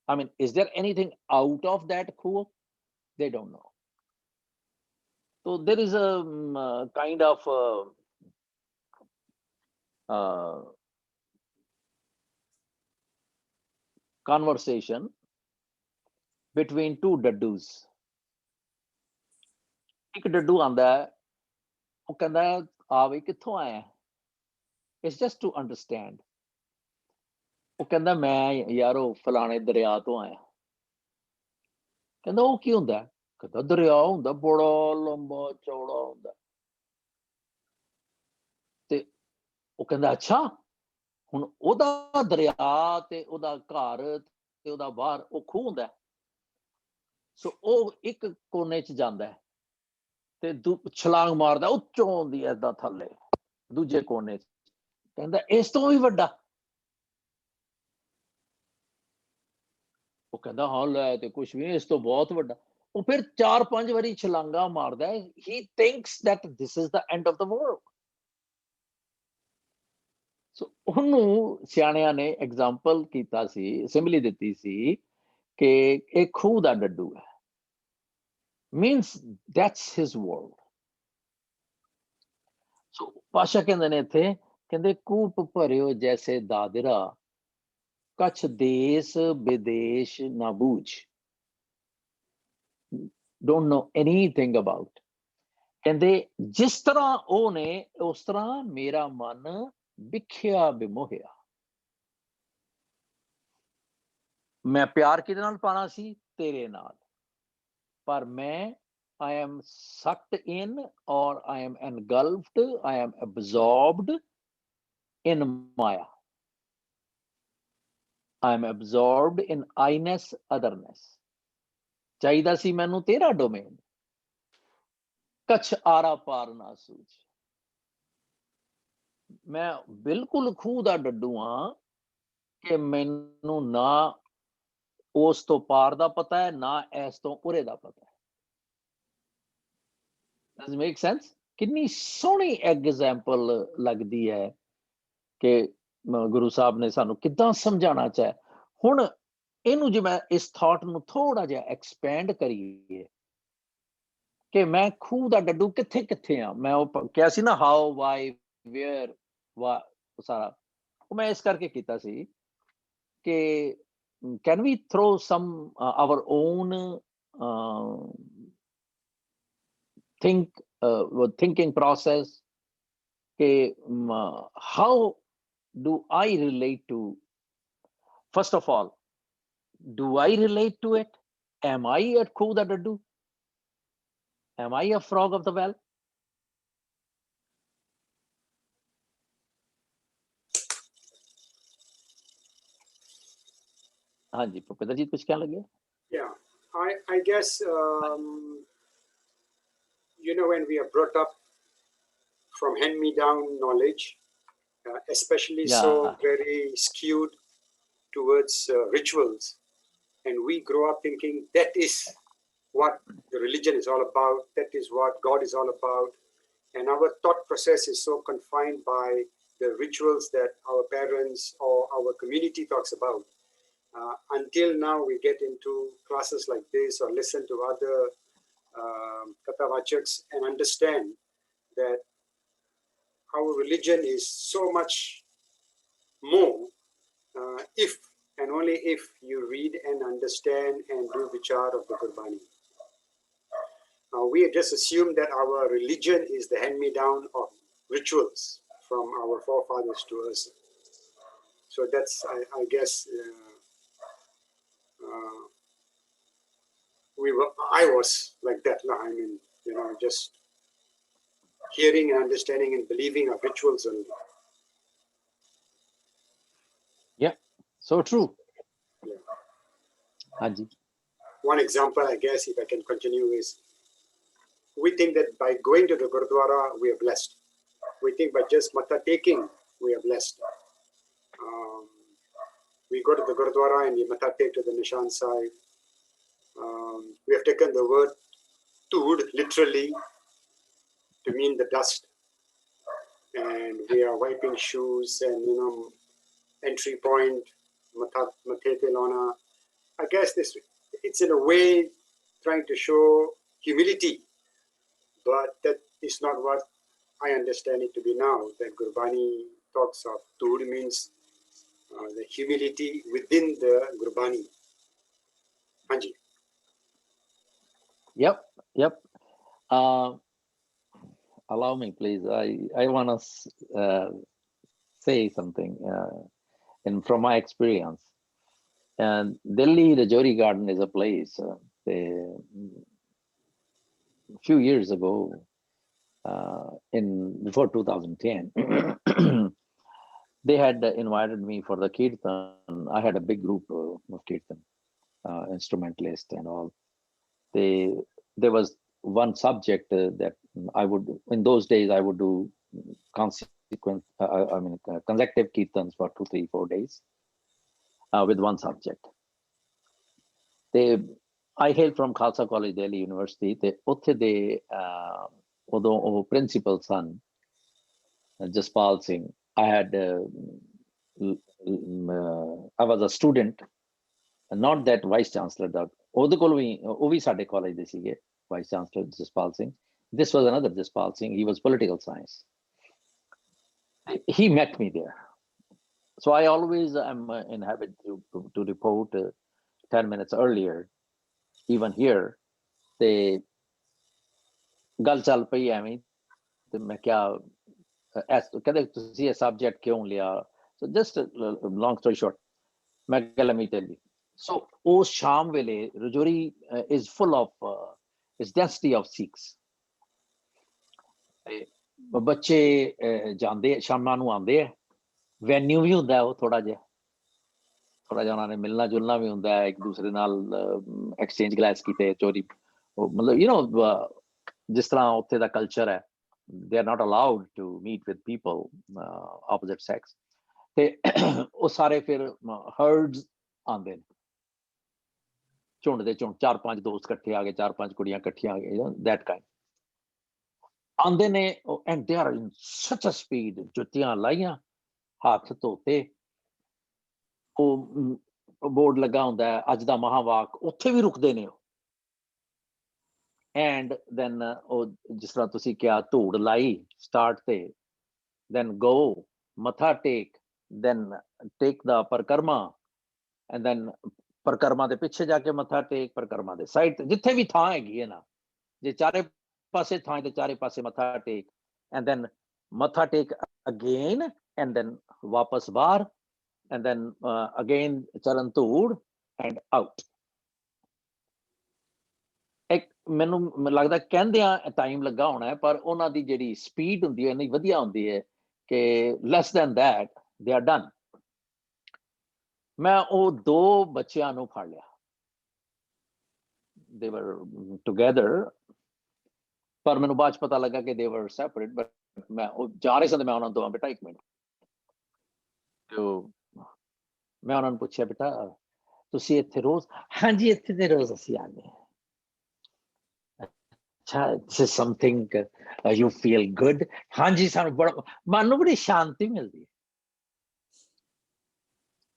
I mean, is there anything out of that khoo? They don't know. So there is a kind of conversation between two daddus. ਇੱਕ ਡੱਡੂ ਆਂਦਾ, ਉਹ ਕਹਿੰਦਾ ਆ ਵੀ ਕਿੱਥੋਂ ਆਇਆ? It's just to understand. ਉਹ ਕਹਿੰਦਾ ਮੈਂ ਯਾਰੋ ਫਲਾਣੇ ਦਰਿਆ ਤੋਂ ਆਇਆ। ਕਹਿੰਦਾ ਉਹ ਕੀ ਹੁੰਦਾ? ਕਹਿੰਦਾ ਦਰਿਆ ਹੁੰਦਾ, ਬੜਾ ਲੰਬਾ ਚੌੜਾ ਹੁੰਦਾ। ਤੇ ਉਹ ਕਹਿੰਦਾ ਅੱਛਾ, ਹੁਣ ਉਹਦਾ ਦਰਿਆ ਤੇ ਉਹਦਾ ਘਰ ਤੇ ਉਹਦਾ ਬਾਹਰ ਉਹ ਖੂਹ ਹੁੰਦਾ। ਸੋ ਉਹ ਇੱਕ ਕੋਨੇ 'ਚ ਜਾਂਦਾ ਤੇ ਛਲਾਂਗ ਮਾਰਦਾ ਉੱਚੋਂ ਆਉਂਦੀ ਏਦਾਂ ਥੱਲੇ ਦੂਜੇ ਕੋਨੇ 'ਚ। ਕਹਿੰਦਾ ਇਸ ਤੋਂ ਵੀ ਵੱਡਾ? ਉਹ ਕਹਿੰਦਾ ਹਾਂ ਲੈ ਤੇ ਕੁਛ ਵੀ ਇਸ ਤੋਂ ਬਹੁਤ ਵੱਡਾ। ਉਹ ਫਿਰ 4-5 ਵਾਰੀ ਛਲਾਂਗਾ ਮਾਰਦਾ। He thinks that this is the end of the world. ਸੋ ਉਹਨੂੰ ਸਿਆਣਿਆਂ ਨੇ ਐਗਜ਼ਾਮਪਲ ਕੀਤਾ ਸੀ, ਸਿਮਲੀ ਦਿੱਤੀ ਸੀ ਕਿ ਇਹ ਖੂਹ ਦਾ ਡੱਡੂ ਹੈ। Means that's his world. ਸੋ ਪਾਸ਼ਾ ਕਹਿੰਦੇ ਨੇ ਇੱਥੇ, ਕਹਿੰਦੇ ਕੂਪ ਭਰਿਓ ਜੈਸੇ ਦਾਦਰਾ, ਕੱਛ ਦੇਸ ਵਿਦੇਸ਼ ਨਾ ਬੂਝ। Don't know anything about. ਕਹਿੰਦੇ ਜਿਸ ਤਰ੍ਹਾਂ ਉਹ ਨੇ ਉਸ ਤਰ੍ਹਾਂ ਮੇਰਾ ਮਨ ਵਿਖਿਆ ਵਿਮੋਹਿਆ। ਮੈਂ ਪਿਆਰ ਕਿਹਦੇ ਨਾਲ ਪਾਣਾ ਸੀ? ਤੇਰੇ ਨਾਲ। ਪਰ ਮੈਂ I am sucked in or I am engulfed, I am absorbed in Maya. I am absorbed in I-ness, otherness. ਚਾਹੀਦਾ ਸੀ ਮੈਨੂੰ ਤੇਰਾ ਡੋਮੇਨ। ਕੱਛ ਆਰਾ ਪਾਰ ਨਾ ਸੂਝ। ਮੈਂ ਬਿਲਕੁਲ ਖੂਹ ਦਾ ਡੱਡੂ ਹਾਂ ਕਿ ਮੈਨੂੰ ਨਾ ਉਸ ਤੋਂ ਪਾਰ ਦਾ ਪਤਾ ਹੈ, ਨਾ ਇਸ ਤੋਂ ਉਰੇ ਦਾ ਪਤਾ ਹੈ। Does it make sense? ਕਿੰਨੀ ਸੋਹਣੀ ਐਗਜ਼ਾਮਪਲ ਲੱਗਦੀ ਹੈ ਕਿ ਗੁਰੂ ਸਾਹਿਬ ਨੇ ਸਾਨੂੰ ਕਿੱਦਾਂ ਸਮਝਾਉਣਾ ਚਾਹਿਆ। ਹੁਣ ਇਹਨੂੰ ਜੇ ਮੈਂ ਇਸ ਥਾਟ ਨੂੰ ਥੋੜਾ ਜਿਹਾ ਐਕਸਪੈਂਡ ਕਰੀਏ ਕਿ ਮੈਂ ਖੂਹ ਦਾ ਡੱਡੂ ਕਿੱਥੇ ਕਿੱਥੇ ਆ। ਮੈਂ ਉਹ ਕਿਹਾ ਸੀ ਨਾ ਹਾਊ, ਵਾਈ, ਵੇਅਰ, ਸਾਰਾ ਉਹ ਮੈਂ ਇਸ ਕਰਕੇ ਕੀਤਾ ਸੀ ਕਿ can we throw some our own thinking process ke how do I relate to, first of all, do I relate to it? Am I a khoo da daddu? Am I a frog of the well? हाँ जी भूपेंद्र जी कुछ क्या लगे? Yeah, I guess you know, when we are brought up from hand-me-down knowledge, especially so very skewed towards rituals, and we grow up thinking that is what the religion is all about. That is what God is all about. And our thought process is so confined by the rituals that our parents or our community talks about. Until now, we get into classes like this or listen to other Kathavachaks and understand that our religion is so much more if and only if you read and understand and do vichar of the Gurbani. We just assume that our religion is the hand-me-down of rituals from our forefathers to us. So that's, I guess, I was like that. I mean, you know, just hearing and understanding and believing of rituals only. Yeah, so true. Yeah. Haji. One example, I guess, if I can continue, is we think that by going to the Gurdwara, we are blessed. We think by just matha taking, we are blessed. We go to the Gurdwara and we matha take to the Nishan Sahib. We have taken the word Tood literally to mean the dust. And we are wiping shoes and, you know, entry point, mathe telona. I guess it's in a way trying to show humility, but that is not what I understand it to be now. That Gurbani talks of Tood means the humility within the Gurbani. Hanji. Yep. Allow me, please. I want to say something from my experience. And Delhi, the Rajouri Garden is a place. A few years ago, before 2010, they had invited me for the kirtan. I had a big group of kirtan instrumentalists and all. There was one subject that I would, in those days, I would do consecutive kirtans for 2, 3, 4 days with one subject. I hail from Khalsa College, Delhi University. Although principal son, Jaspal Singh, I was a student, not that vice chancellor. That college vice chancellor Jaspal Singh. This was another Jaspal Singh. He was political science. He met me there. So I always am in habit to report 10 minutes earlier. Even here, they gal chal pai ਐਵੇਂ ਤੇ ਮੈਂ ਕਿਹਾ ਕਹਿੰਦੇ ਤੁਸੀਂ ਇਹ subject ਕਿਉਂ ਲਿਆ? So just long story short, ਮੈਂ ਕਿਹਾ let me tell you. So ਉਸ ਸ਼ਾਮ ਵੇਲੇ Rajouri is full of its density of Sikhs. ਬੱਚੇ ਜਾਂਦੇ ਸ਼ਾਮਾਂ ਨੂੰ ਆਉਂਦੇ ਆ, ਵੈਨਿਊ ਵੀ ਹੁੰਦਾ ਉਹ ਥੋੜਾ ਜਿਹਾ ਉਹਨਾਂ ਨੇ ਮਿਲਣਾ ਜੁਲਣਾ ਵੀ ਹੁੰਦਾ ਹੈ, ਇੱਕ ਦੂਸਰੇ ਨਾਲ ਐਕਸਚੇਂਜ ਗਲਾਸ ਕੀਤੇ, ਚੋਰੀ, ਮਤਲਬ ਯੂ نو ਜਿਸ ਤਰ੍ਹਾਂ ਉੱਥੇ ਦਾ ਕਲਚਰ ਹੈ, they are not allowed to meet with people opposite sex. ਤੇ ਉਹ ਸਾਰੇ ਫਿਰ herds ਆਉਂਦੇ ਨੇ, ਝੁੰਡ ਦੇ ਝੁੰਡ, 4-5 ਦੋਸਤ ਇਕੱਠੇ ਆ ਗਏ, 4-5 ਕੁੜੀਆਂ ਇਕੱਠੀਆਂ ਆ ਗਏ, that kind. ਆਉਂਦੇ ਨੇ and they are in such a speed, ਜੁੱਤੀਆਂ ਲਾਈਆਂ, ਹੱਥ ਧੋਤੇ, ਉਹ ਬੋਰਡ ਲੱਗਾ ਹੁੰਦਾ ਹੈ ਅੱਜ ਦਾ ਮਹਾਵਾਕ, ਉੱਥੇ ਵੀ ਰੁਕਦੇ ਨੇ ਉਹ। ਐਂਡ ਦੈਨ ਉਹ ਜਿਸ ਤਰ੍ਹਾਂ ਤੁਸੀਂ ਕਿਹਾ ਧੂੜ ਲਾਈ ਸਟਾਰਟ ਤੇ, ਦੈਨ ਗੋ ਮੱਥਾ ਟੇਕ, ਦੈਨ ਟੇਕ ਦਾ ਪਰਿਕਰਮਾ, ਐਂਡ ਦੈਨ ਪਰਿਕਰਮਾ ਦੇ ਪਿੱਛੇ ਜਾ ਕੇ ਮੱਥਾ ਟੇਕ, ਪਰਿਕਰਮਾ ਦੇ ਸਾਈਡ ਤੇ ਜਿੱਥੇ ਵੀ ਥਾਂ ਹੈਗੀ ਹੈ ਨਾ, ਜੇ ਚਾਰੇ ਪਾਸੇ ਥਾਂ ਤੇ ਚਾਰੇ ਪਾਸੇ ਮੱਥਾ ਟੇਕ, ਐਂਡ ਦੈਨ ਮੱਥਾ ਟੇਕ ਅਗੇਨ, ਐਂਡ ਦੈਨ ਵਾਪਸ ਬਾਹਰ, and then again charan tood and out. ਮੈਨੂੰ ਲੱਗਦਾ ਕਹਿੰਦਿਆਂ ਟਾਈਮ ਲੱਗਾ ਹੋਣਾ ਹੈ, ਪਰ ਉਹਨਾਂ ਦੀ ਜਿਹੜੀ ਸਪੀਡ ਹੁੰਦੀ ਹੈ ਇੰਨੀ ਵਧੀਆ ਹੁੰਦੀ ਹੈ ਕਿ less than that they are done. ਮੈਂ ਉਹ 2 ਬੱਚਿਆਂ ਨੂੰ ਫੜ ਲਿਆ, they were together, ਪਰ ਮੈਨੂੰ ਬਾਅਦ ਚ ਪਤਾ ਲੱਗਾ ਕਿ they were separate, but ਮੈਂ ਉਹ ਜਾ ਰਹੇ ਸਨ, ਮੈਂ ਉਹਨਾਂ ਨੂੰ ਦੋਵਾਂ, ਬੇਟਾ 1 ਮਿੰਟ, ਮੈਂ ਉਹਨਾਂ ਨੂੰ ਪੁੱਛਿਆ ਬੇਟਾ ਤੁਸੀਂ ਇੱਥੇ ਰੋਜ਼? ਹਾਂਜੀ ਇੱਥੇ ਤੇ ਰੋਜ਼ ਅਸੀਂ ਆਉਂਦੇ ਹਾਂ। अच्छा, this is something you feel good. हाँ जी, सानू बड़ा मन नू बड़ी शांति मिलती है,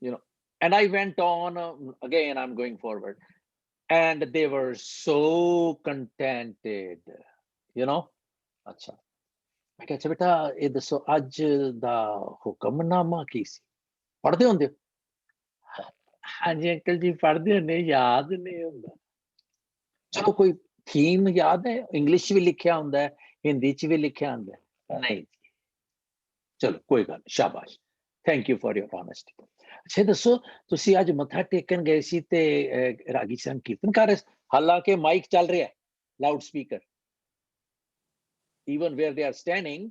you know. And I went on again, I'm going forward, and they were so contented, you know. अच्छा, मैं कहा अच्छा बेटा ये दसो अज दा हुक्मनामा की सी, पढ़दे हुंदे हो? हाँ जी अंकल जी पढ़दे हुंदे, याद नहीं हुंदा। चलो कोई थीम याद है? इंग्लिश भी लिखिया हुंदा है, हिंदी च भी लिखिया हुंदा है? नहीं। चलो कोई गल, शाबाश, thank you for your honesty. अच्छा दसो तुसी अज मत्था टेकन गए सी ते रागी साहब कीर्तन कर रहे, हालांकि माइक चल रहा है, loud speaker, even where they are standing,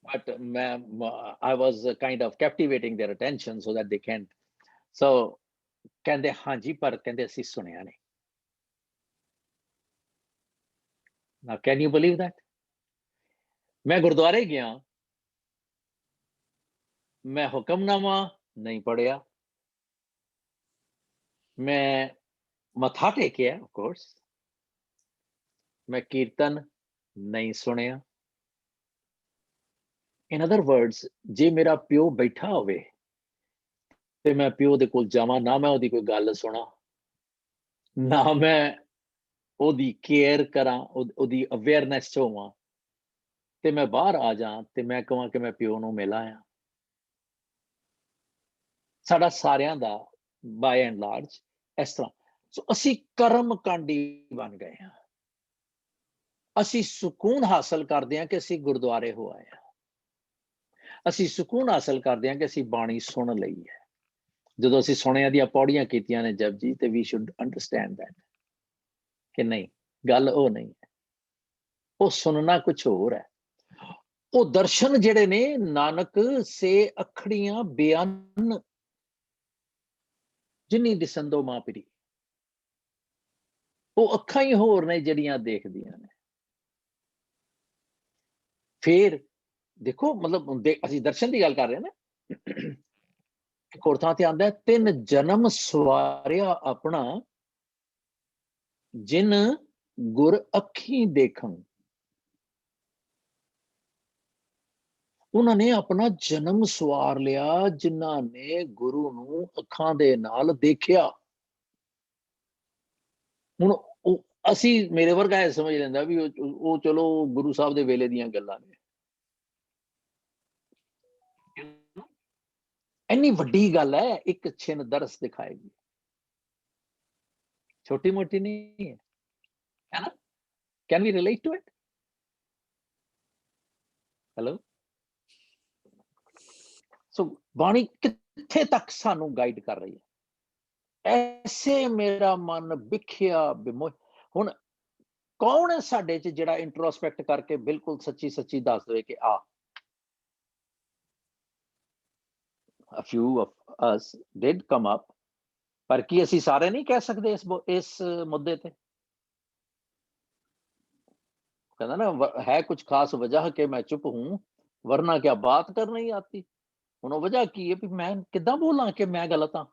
but I was kind of captivating their attention so that they can't. So कहंदे हाँ जी पर कहंदे असी सुनिया नहीं। Now can you believe that? मैं गुरुद्वारे गया, मैं हुक्मनामा नहीं पढ़िया, मैं मत्था टेकिया ऑफ कोर्स, मैं कीर्तन नहीं सुनिया। In other words, जे मेरा प्यो बैठा होवे ते मैं प्यो दे कोल जावां, ना मैं ओदी कोई गल सुना, ना मैं ओदी केयर करां, ओदी अवेयरनेस च होवां, ते मैं बाहर आ जां ते मैं कहां कि मैं प्यो नूं मिल आया। साडा सारियां दा बाय एंड लार्ज इस तरह। सो असी कर्म कांडी बन गए हैं। असी सुकून हासिल करदे हां कि असी गुरुद्वारे हो आए हां। असी सुकून हासिल करदे हां कि असी बाणी सुन लई है। ਜਦੋਂ ਅਸੀਂ ਸੁਣਿਆ ਦੀਆਂ ਪੌੜੀਆਂ ਕੀਤੀਆਂ ਨੇ ਜਪਜੀ, ਤੇ ਵੀ ਸ਼ੁੱਡ ਅੰਡਰਸਟੈਂਡ दैट ਕਿ ਨਹੀਂ, ਗੱਲ ਉਹ ਨਹੀਂ ਹੈ, ਉਹ ਸੁਣਨਾ ਕੁਝ ਹੋਰ ਹੈ। ਉਹ ਦਰਸ਼ਨ ਜਿਹੜੇ ਨੇ ਨਾਨਕ ਸੇ ਅਖੜੀਆਂ ਬਿਆਨ ਜਿਨੀ ਦਿਸੰਦੋ ਮਾਪਰੀ, ਉਹ ਅੱਖਾਂ ਹੀ ਹੋਰ ਨੇ ਜਿਹੜੀਆਂ ਦੇਖਦੀਆਂ ਨੇ। ਫਿਰ ਦੇਖੋ ਮਤਲਬ ਅਸੀਂ ਦਰਸ਼ਨ ਦੀ ਗੱਲ ਕਰ ਰਹੇ ਹਾਂ ਨਾ। ਇੱਕ ਹੋਰ ਥਾਂ ਤੇ ਆਂਦਾ, 3 ਜਨਮ ਸਵਾਰਿਆ ਆਪਣਾ ਜਿਨ ਗੁਰ ਅੱਖੀ ਦੇਖਣ। ਉਹਨਾਂ ਨੇ ਆਪਣਾ ਜਨਮ ਸਵਾਰ ਲਿਆ ਜਿਨ੍ਹਾਂ ਨੇ ਗੁਰੂ ਨੂੰ ਅੱਖਾਂ ਦੇ ਨਾਲ ਦੇਖਿਆ। ਹੁਣ ਅਸੀਂ ਮੇਰੇ ਵਰਗਾ ਇਹ ਸਮਝ ਲੈਂਦਾ ਵੀ ਉਹ ਚਲੋ ਗੁਰੂ ਸਾਹਿਬ ਦੇ ਵੇਲੇ ਦੀਆਂ ਗੱਲਾਂ ਨੇ। ਇੰਨੀ ਵੱਡੀ ਗੱਲ ਹੈ, ਇੱਕ ਛਿਨ ਦਰਸ ਦਿਖਾਏਗੀ, ਛੋਟੀ ਮੋਟੀ ਨਹੀਂ ਹੈ, ਹੈ ਨਾ? Can we relate to it? Hello. So ਬਾਣੀ ਕਿੱਥੇ ਤੱਕ ਸਾਨੂੰ ਗਾਈਡ ਕਰ ਰਹੀ ਹੈ? ਐਸੇ ਮੇਰਾ ਮਨ ਵਿਖਿਆ ਬਿਮੋਹ। ਹੁਣ ਕੌਣ ਹੈ ਸਾਡੇ ਚ ਜਿਹੜਾ ਇੰਟਰੋਸਪੈਕਟ ਕਰਕੇ ਬਿਲਕੁਲ ਸੱਚੀ ਸੱਚੀ ਦੱਸ ਦੇਵੇ ਕਿ ਆ a few of us did come up, ਪਰ ਕੀ ਅਸੀਂ ਸਾਰੇ ਨਹੀਂ ਕਹਿ ਸਕਦੇ ਇਸ ਮੁੱਦੇ ਤੇ? कहना ना है कुछ खास वजह के मैं चुप हूं वरना क्या बात कर नहीं आती। हुण वजह की है भी मैं किदां बोलां कि मैं गलत हां?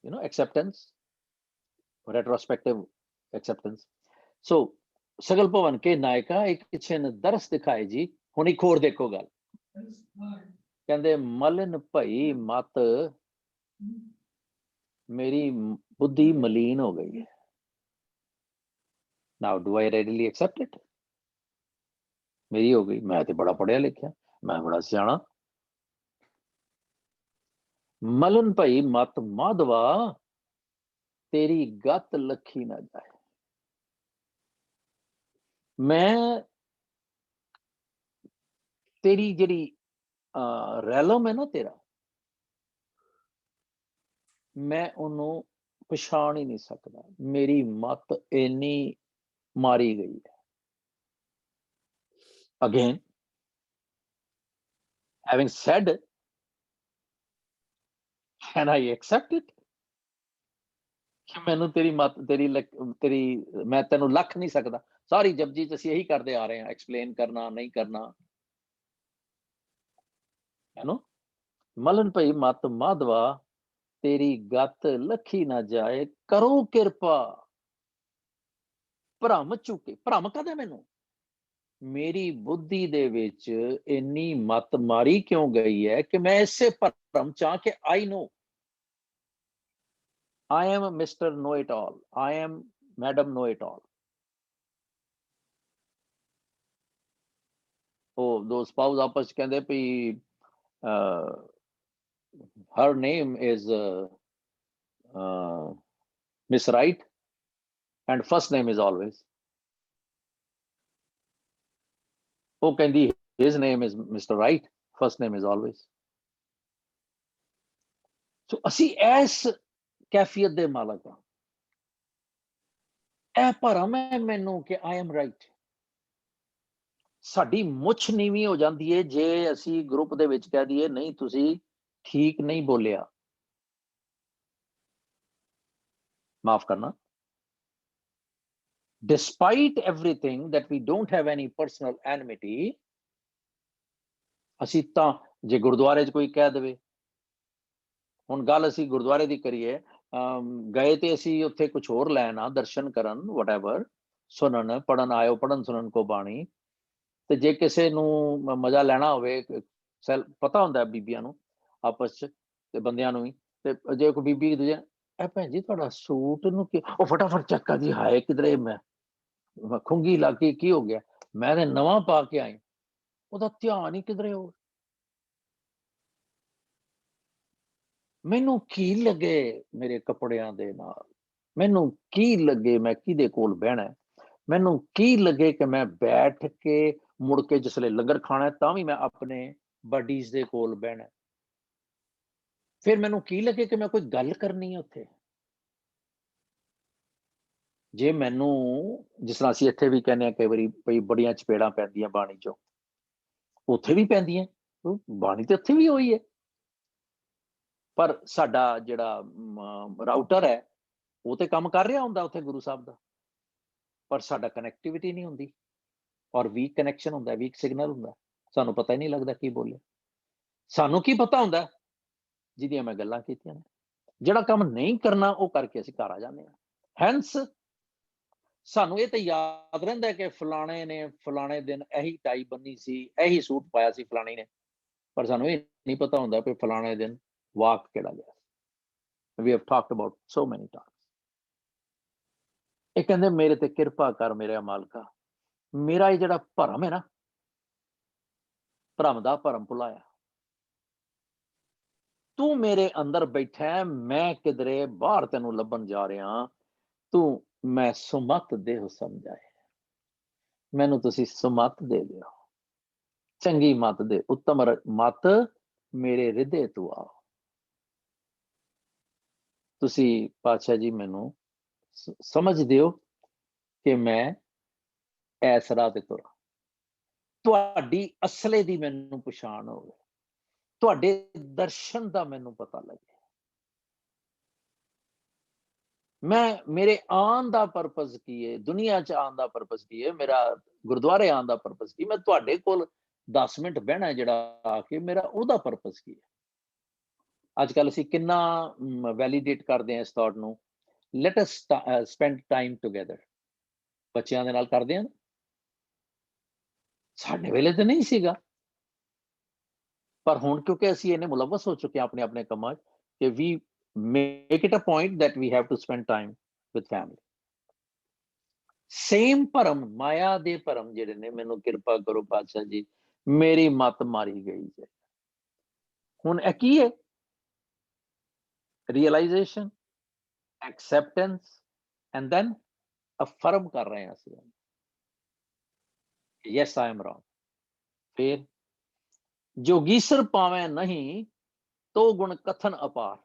you know, acceptance, retrospective acceptance. So सगल भवन के नायका एक छिन दरस दिखाए जी। हुण एक होर देखो गल, कहंदे मलिन भई मत मेरी बुद्धि मलीन हो गई है। Now do I readily accept it? मेरी हो गई, मैं तो बड़ा पढ़िया लिखिया, मैं बड़ा सियाणा। मलन भई मत माधवा तेरी गत लखी ना जाए। मैं तेरी जिहड़ी रैलम है ना तेरा, मैं उन्हों पछाण ही नहीं सकता। मेरी मत इन्नी मारी गई है। Again, having said, can I accept it? कि मैनू तेरी मत तेरी मैं तेनू लख नहीं सकता। सारी जपजी च यही करते आ रहे हैं, एक्सप्लेन करना नहीं करना, है नो। मलन भई मत माधवा तेरी गत लखी ना जाए, ਕਰੋ ਕਿਰਪਾ। ਭਰਮ ਚੁੱਕੇ, ਭਰਮ ਕਾਹਦਾ ਮੈਨੂੰ? ਮੇਰੀ ਬੁੱਧੀ ਦੇ ਵਿੱਚ ਇੰਨੀ ਮੱਤ ਮਾਰੀ ਕਿਉਂ ਗਈ ਹੈ ਕਿ ਮੈਂ ਇਸੇ ਭਰਮ ਚਾਹ ਕੇ ਆਈ ਨੋ I am Mr. Know-it-all, I am Madam Know-it-all। ਉਹ ਦੋ ਸਪਾਊਸ ਆਪਸ ਚ ਕਹਿੰਦੇ ਵੀ her name is Miss Right and first name is always। ਉਹ ਕਹਿੰਦੀ his name is Mr. Right, first name is always। ਸੋ ਅਸੀਂ ਇਸ ਕੈਫੀਅਤ ਦੇ ਮਾਲਕ ਹਾਂ। ਇਹ ਭਰਮ ਹੈ ਮੈਨੂੰ ਕਿ I am right। ਸਾਡੀ ਮੁੱਛ ਨੀਵੀਂ ਹੋ ਜਾਂਦੀ ਹੈ ਜੇ ਅਸੀਂ ਗਰੁੱਪ ਦੇ ਵਿੱਚ ਕਹਿ ਦਈਏ ਨਹੀਂ ਤੁਸੀਂ ਠੀਕ ਨਹੀਂ ਬੋਲਿਆ। ਮਾਫ ਕਰਨਾ। Despite everything that we don't have any personal enmity, ਅਸੀਂ ਤਾਂ ਜੇ ਗੁਰਦੁਆਰੇ 'ਚ ਕੋਈ ਕਹਿ ਦੇਵੇ, ਹੁਣ ਗੱਲ ਅਸੀਂ ਗੁਰਦੁਆਰੇ ਦੀ ਕਰੀਏ, ਗਏ ਤੇ ਅਸੀਂ ਉੱਥੇ ਕੁਝ ਹੋਰ ਲੈਣ ਆ, ਦਰਸ਼ਨ ਕਰਨ, ਵਟਐਵਰ, ਸੁਣਨ ਪੜਨ ਆਇਓ, ਪੜਨ ਸੁਣਨ ਕੋ ਬਾਣੀ। ਤੇ ਜੇ ਕਿਸੇ ਨੂੰ ਮਜ਼ਾ ਲੈਣਾ ਹੋਵੇ, ਪਤਾ ਹੁੰਦਾ ਬੀਬੀਆਂ ਨੂੰ ਆਪਸ 'ਚ ਤੇ ਬੰਦਿਆਂ ਨੂੰ ਵੀ, ਤੇ ਜੇ ਕੋਈ ਬੀਬੀ ਦੂਜੇ ਇਹ ਭੈਣ ਜੀ ਤੁਹਾਡਾ ਸੂਟ ਨੂੰ ਉਹ ਫਟਾਫਟ ਚੱਕ ਕਰਦੀ, ਹਾਏ ਕਿਧਰੇ ਮੈਂ ਖੁੰਗੀ ਲੱਗ ਗਈ, ਕੀ ਹੋ ਗਿਆ? ਮੈਂ ਤੇ ਨਵਾਂ ਪਾ ਕੇ ਆਈ। ਉਹਦਾ ਧਿਆਨ ਹੀ ਕਿਧਰੇ ਹੋ। ਮੈਨੂੰ ਕੀ ਲੱਗੇ ਮੇਰੇ ਕੱਪੜਿਆਂ ਦੇ ਨਾਲ? ਮੈਨੂੰ ਕੀ ਲੱਗੇ ਮੈਂ ਕਿਹਦੇ ਕੋਲ ਬਹਿਣਾ? ਮੈਨੂੰ ਕੀ ਲੱਗੇ ਕਿ ਮੈਂ ਬੈਠ ਕੇ ਮੁੜ ਕੇ ਜਿਸਲੇ ਲੰਗਰ ਖਾਣਾ ਤਾਂ ਵੀ ਮੈਂ ਆਪਣੇ ਬਡੀਜ਼ ਦੇ ਕੋਲ ਬਹਿਣਾ? ਫਿਰ ਮੈਨੂੰ ਕੀ ਲੱਗੇ ਕਿ ਮੈਂ ਕੋਈ ਗੱਲ ਕਰਨੀ ਹੈ ਉੱਥੇ? ਜੇ ਮੈਨੂੰ, ਜਿਸ ਤਰ੍ਹਾਂ ਅਸੀਂ ਇੱਥੇ ਵੀ ਕਹਿੰਦੇ ਹਾਂ ਕਈ ਵਾਰੀ ਬਈ ਬੜੀਆਂ ਚਪੇੜਾਂ ਪੈਂਦੀਆਂ ਬਾਣੀ ਚੋਂ, ਉੱਥੇ ਵੀ ਪੈਂਦੀਆਂ, ਬਾਣੀ ਤੇ ਉੱਥੇ ਵੀ ਹੋਈ ਹੈ। ਪਰ ਸਾਡਾ ਜਿਹੜਾ ਰਾਊਟਰ ਹੈ ਉਹ ਤੇ ਕੰਮ ਕਰ ਰਿਹਾ ਹੁੰਦਾ ਉੱਥੇ ਗੁਰੂ ਸਾਹਿਬ ਦਾ, ਪਰ ਸਾਡਾ ਕਨੈਕਟੀਵਿਟੀ ਨਹੀਂ ਹੁੰਦੀ, ਔਰ ਵੀਕ ਕਨੈਕਸ਼ਨ ਹੁੰਦਾ, ਵੀਕ ਸਿਗਨਲ ਹੁੰਦਾ, ਸਾਨੂੰ ਪਤਾ ਹੀ ਨਹੀਂ ਲੱਗਦਾ ਕੀ ਬੋਲੇ। ਸਾਨੂੰ ਕੀ ਪਤਾ ਹੁੰਦਾ ਜਿਹਦੀਆਂ ਮੈਂ ਗੱਲਾਂ ਕੀਤੀਆਂ ਨੇ। ਜਿਹੜਾ ਕੰਮ ਨਹੀਂ ਕਰਨਾ ਉਹ ਕਰਕੇ ਅਸੀਂ ਘਰ ਆ ਜਾਂਦੇ ਹਾਂ। ਹੈਂਸ ਸਾਨੂੰ ਇਹ ਤਾਂ ਯਾਦ ਰਹਿੰਦਾ ਕਿ ਫਲਾਣੇ ਨੇ ਫਲਾਣੇ ਦਿਨ ਇਹੀ ਟਾਈ ਬੰਨੀ ਸੀ, ਇਹੀ ਸੂਟ ਪਾਇਆ ਸੀ ਫਲਾਣੀ ਨੇ, ਪਰ ਸਾਨੂੰ ਇਹ ਨਹੀਂ ਪਤਾ ਹੁੰਦਾ ਕਿ ਫਲਾਣੇ ਦਿਨ ਵਾਕ ਕਿਹੜਾ ਗਿਆ। We have talked about so many times। ਇਹ ਕਹਿੰਦੇ ਮੇਰੇ ਤੇ ਕਿਰਪਾ ਕਰ ਮੇਰੇ ਮਾਲਕਾ, ਮੇਰਾ ਇਹ ਜਿਹੜਾ ਭਰਮ ਹੈ ਨਾ, ਭਰਮ ਦਾ ਭਰਮ ਭੁਲਾਇਆ। ਤੂੰ ਮੇਰੇ ਅੰਦਰ ਬੈਠਾ, ਮੈਂ ਕਿਧਰੇ ਬਾਹਰ ਤੈਨੂੰ ਲੱਭਣ ਜਾ ਰਿਹਾ। ਤੂੰ ਮੈਂ ਸੁਮਤ ਦੇਹ ਸਮਝਾਏ, ਮੈਨੂੰ ਤੁਸੀਂ ਸੁਮਤ ਦੇ ਦਿਓ, ਚੰਗੀ ਮਤ ਦੇ, ਉੱਤਮ ਮਤ ਮੇਰੇ ਹਿਰਦੇ ਤੋਂ ਆਓ। ਤੁਸੀਂ ਪਾਤਸ਼ਾਹ ਜੀ ਮੈਨੂੰ ਸਮਝ ਦਿਓ ਕਿ ਮੈਂ ਇਸ ਰਾਹ ਤੇ ਤੁਰਾਂ, ਤੁਹਾਡੀ ਅਸਲੇ ਦੀ ਮੈਨੂੰ ਪਛਾਣ ਹੋਵੇ, ਤੁਹਾਡੇ ਦਰਸ਼ਨ ਦਾ ਮੈਨੂੰ ਪਤਾ ਲੱਗੇ। ਮੇਰੇ ਆਉਣ ਦਾ ਪਰਪਸ ਕੀ ਹੈ, ਦੁਨੀਆ 'ਚ ਆਉਣ ਦਾ ਪਰਪਸ ਕੀ ਹੈ, ਮੇਰਾ ਗੁਰਦੁਆਰੇ ਆਉਣ ਦਾ ਪਰਪਸ ਕੀ, ਮੈਂ ਤੁਹਾਡੇ ਕੋਲ 10 ਮਿੰਟ ਬਹਿਣਾ ਜਿਹੜਾ ਆ ਕੇ, ਮੇਰਾ ਉਹਦਾ ਪਰਪਸ ਕੀ ਹੈ। ਅੱਜ ਕੱਲ੍ਹ ਅਸੀਂ ਕਿੰਨਾ ਵੈਲੀਡੇਟ ਕਰਦੇ ਹਾਂ ਇਸ ਥਾਟ ਨੂੰ, let us spend time together. ਬੱਚਿਆਂ ਦੇ ਨਾਲ ਕਰਦੇ ਹਾਂ, ਸਾਡੇ ਵੇਲੇ ਤਾਂ ਨਹੀਂ ਸੀਗਾ, ਪਰ ਹੁਣ ਕਿਉਂਕਿ ਅਸੀਂ ਇੰਨੇ ਮੁਲਵਸ ਹੋ ਚੁੱਕੇ ਹਾਂ ਆਪਣੇ ਆਪਣੇ ਕੰਮਾਂ 'ਚ ਕਿ ਵੀ make it a point that we have to spend time with family। Same ਭਰਮ, ਮਾਇਆ ਦੇ ਭਰਮ ਜਿਹੜੇ ਨੇ, ਮੈਨੂੰ ਕਿਰਪਾ ਕਰੋ ਪਾਤਸ਼ਾਹ ਜੀ, ਮੇਰੀ ਮੱਤ ਮਾਰੀ ਗਈ ਹੈ। ਹੁਣ ਇਹ ਕੀ ਹੈ? realization, acceptance and then affirm ਕਰ ਰਹੇ ਹਾਂ ਅਸੀਂ, yes I am wrong। ਫਿਰ ਜੋਗੀਸਰ ਪਾਵੇਂ ਨਹੀਂ ਤੋ ਗੁਣ ਕਥਨ ਅਪਾਰ।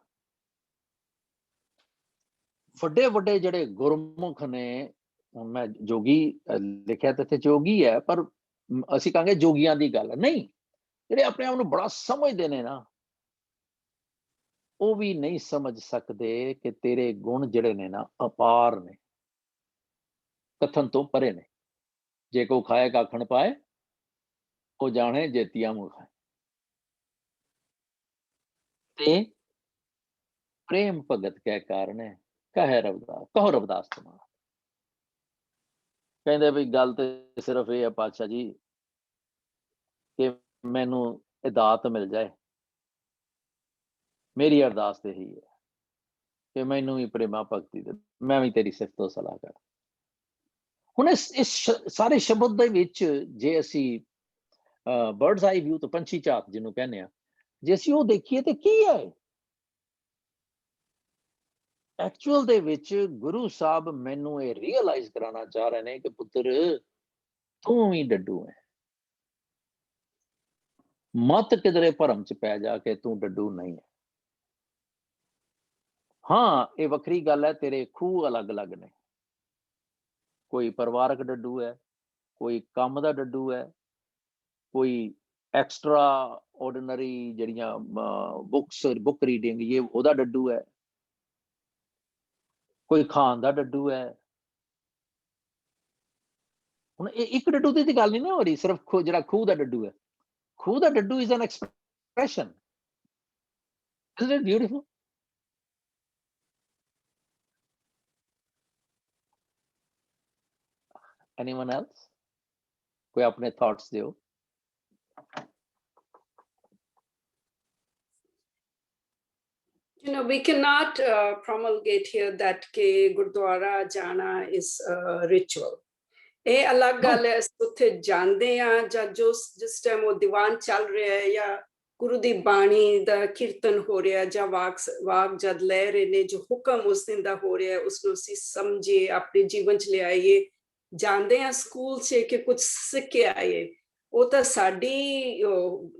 ਵੱਡੇ ਵੱਡੇ ਜਿਹੜੇ ਗੁਰਮੁਖ ਨੇ, ਹੁਣ ਮੈਂ ਜੋਗੀ ਲਿਖਿਆ ਤੇ ਇੱਥੇ ਜੋਗੀ ਹੈ, ਪਰ ਅਸੀਂ ਕਹਾਂਗੇ ਜੋਗੀਆਂ ਦੀ ਗੱਲ ਨਹੀਂ, ਜਿਹੜੇ ਆਪਣੇ ਆਪ ਨੂੰ ਬੜਾ ਸਮਝਦੇ ਨੇ ਨਾ, ਉਹ ਵੀ ਨਹੀਂ ਸਮਝ ਸਕਦੇ ਕਿ ਤੇਰੇ ਗੁਣ ਜਿਹੜੇ ਨੇ ਨਾ ਅਪਾਰ ਨੇ, ਕਥਨ ਤੋਂ ਪਰੇ ਨੇ। ਜੇ ਕੋ ਖਾਏ ਕਾਖਣ ਪਾਏ, ਉਹ ਜਾਣੇ ਜੇਤੀਆ ਮੁਖ ਖਾਏ। ਤੇ ਪ੍ਰੇਮ ਭਗਤ ਕੇ ਕਾਰਨ ਕਹੇ ਰਵਿਦਾਸ, ਕਹੋ ਰਵਿਦਾਸ ਧਮਾਲ। ਕਹਿੰਦੇ ਵੀ ਗੱਲ ਤੇ ਸਿਰਫ ਇਹ ਹੈ ਪਾਤਸ਼ਾਹ ਜੀ ਕਿ ਮੈਨੂੰ ਇਹ ਦਾਤ ਮਿਲ ਜਾਏ। ਮੇਰੀ ਅਰਦਾਸ ਤੇ ਇਹੀ ਹੈ ਕਿ ਮੈਨੂੰ ਵੀ ਪ੍ਰੇਮਾ ਭਗਤੀ ਦੇ, ਮੈਂ ਵੀ ਤੇਰੀ ਸਿਫਤੋ ਸਲਾਹ ਕਰਾਂ। ਹੁਣ ਇਸ ਸਾਰੇ ਸ਼ਬਦ ਦੇ ਵਿੱਚ ਜੇ ਅਸੀਂ ਬਰਡਸ ਆਈ ਵਿਊ ਤੋਂ ਪੰਛੀ ਝਾਤ ਜਿਹਨੂੰ ਕਹਿੰਦੇ ਆ, ਜੇ ਅਸੀਂ ਉਹ ਦੇਖੀਏ ਤੇ ਕੀ ਹੈ ਐਕਚੁਅਲ ਦੇ ਵਿੱਚ ਗੁਰੂ ਸਾਹਿਬ ਮੈਨੂੰ ਇਹ ਰੀਅਲਾਈਜ਼ ਕਰਾਉਣਾ ਚਾਹ ਰਹੇ ਨੇ ਕਿ ਪੁੱਤਰ ਤੂੰ ਵੀ ਡੱਡੂ ਹੈ, ਮਤ ਕਿਧਰੇ ਭਰਮ ਚ ਪੈ ਜਾ ਕੇ ਤੂੰ ਡੱਡੂ ਨਹੀਂ ਹੈ। ਹਾਂ ਇਹ ਵੱਖਰੀ ਗੱਲ ਹੈ, ਤੇਰੇ ਖੂਹ ਅਲੱਗ-ਅਲੱਗ ਨੇ, ਕੋਈ ਪਰਿਵਾਰਕ ਡੱਡੂ ਹੈ, ਕੋਈ ਕੰਮ ਦਾ ਡੱਡੂ ਹੈ, ਕੋਈ ਐਕਸਟਰਾ ਆਰਡੀਨਰੀ ਜਿਹੜੀਆਂ ਬੁੱਕ ਰੀਡਿੰਗ ਇਹ ਉਹਦਾ ਡੱਡੂ ਹੈ, ਕੋਈ ਖਾਣ ਦਾ ਡੱਡੂ ਹੈ। ਹੁਣ ਇਹ ਇੱਕ ਡੱਡੂ ਦੀ ਗੱਲ ਨਹੀਂ ਨਾ ਹੋ ਰਹੀ, ਸਿਰਫ ਜਿਹੜਾ ਖੂਹ ਦਾ ਡੱਡੂ ਹੈ। ਖੂਹ ਦਾ ਡੱਡੂ is an expression. Isn't it beautiful? Anyone else? ਕੋਈ ਆਪਣੇ thoughts ਦਿਓ। You know, we cannot promulgate here that ke Gurdwara jana is a ritual. ਇਹ ਅਲੱਗ ਗੱਲ ਹੈ, ਉੱਥੇ ਜਾਂਦੇ ਆ ਜਾਂ ਜਿਸ ਟਾਈਮ ਉਹ ਦੀਵਾਨ ਚੱਲ ਰਿਹਾ ਹੈ ਜਾਂ ਗੁਰੂ ਦੀ ਬਾਣੀ ਦਾ ਕੀਰਤਨ ਹੋ ਰਿਹਾ ਜਾਂ ਵਾਕ ਜਦ ਲੈ ਰਹੇ ਨੇ, ਜੋ ਹੁਕਮ ਉਸ ਦਿਨ ਦਾ ਹੋ ਰਿਹਾ ਉਸਨੂੰ ਅਸੀਂ ਸਮਝੀਏ, ਆਪਣੇ ਜੀਵਨ ਚ ਲਿਆਈਏ। ਜਾਂਦੇ ਆ ਸਕੂਲ ਚ ਕਿ ਕੁਝ ਸਿੱਖ ਕੇ ਆਈਏ, ਉਹ ਤਾਂ ਸਾਡੀ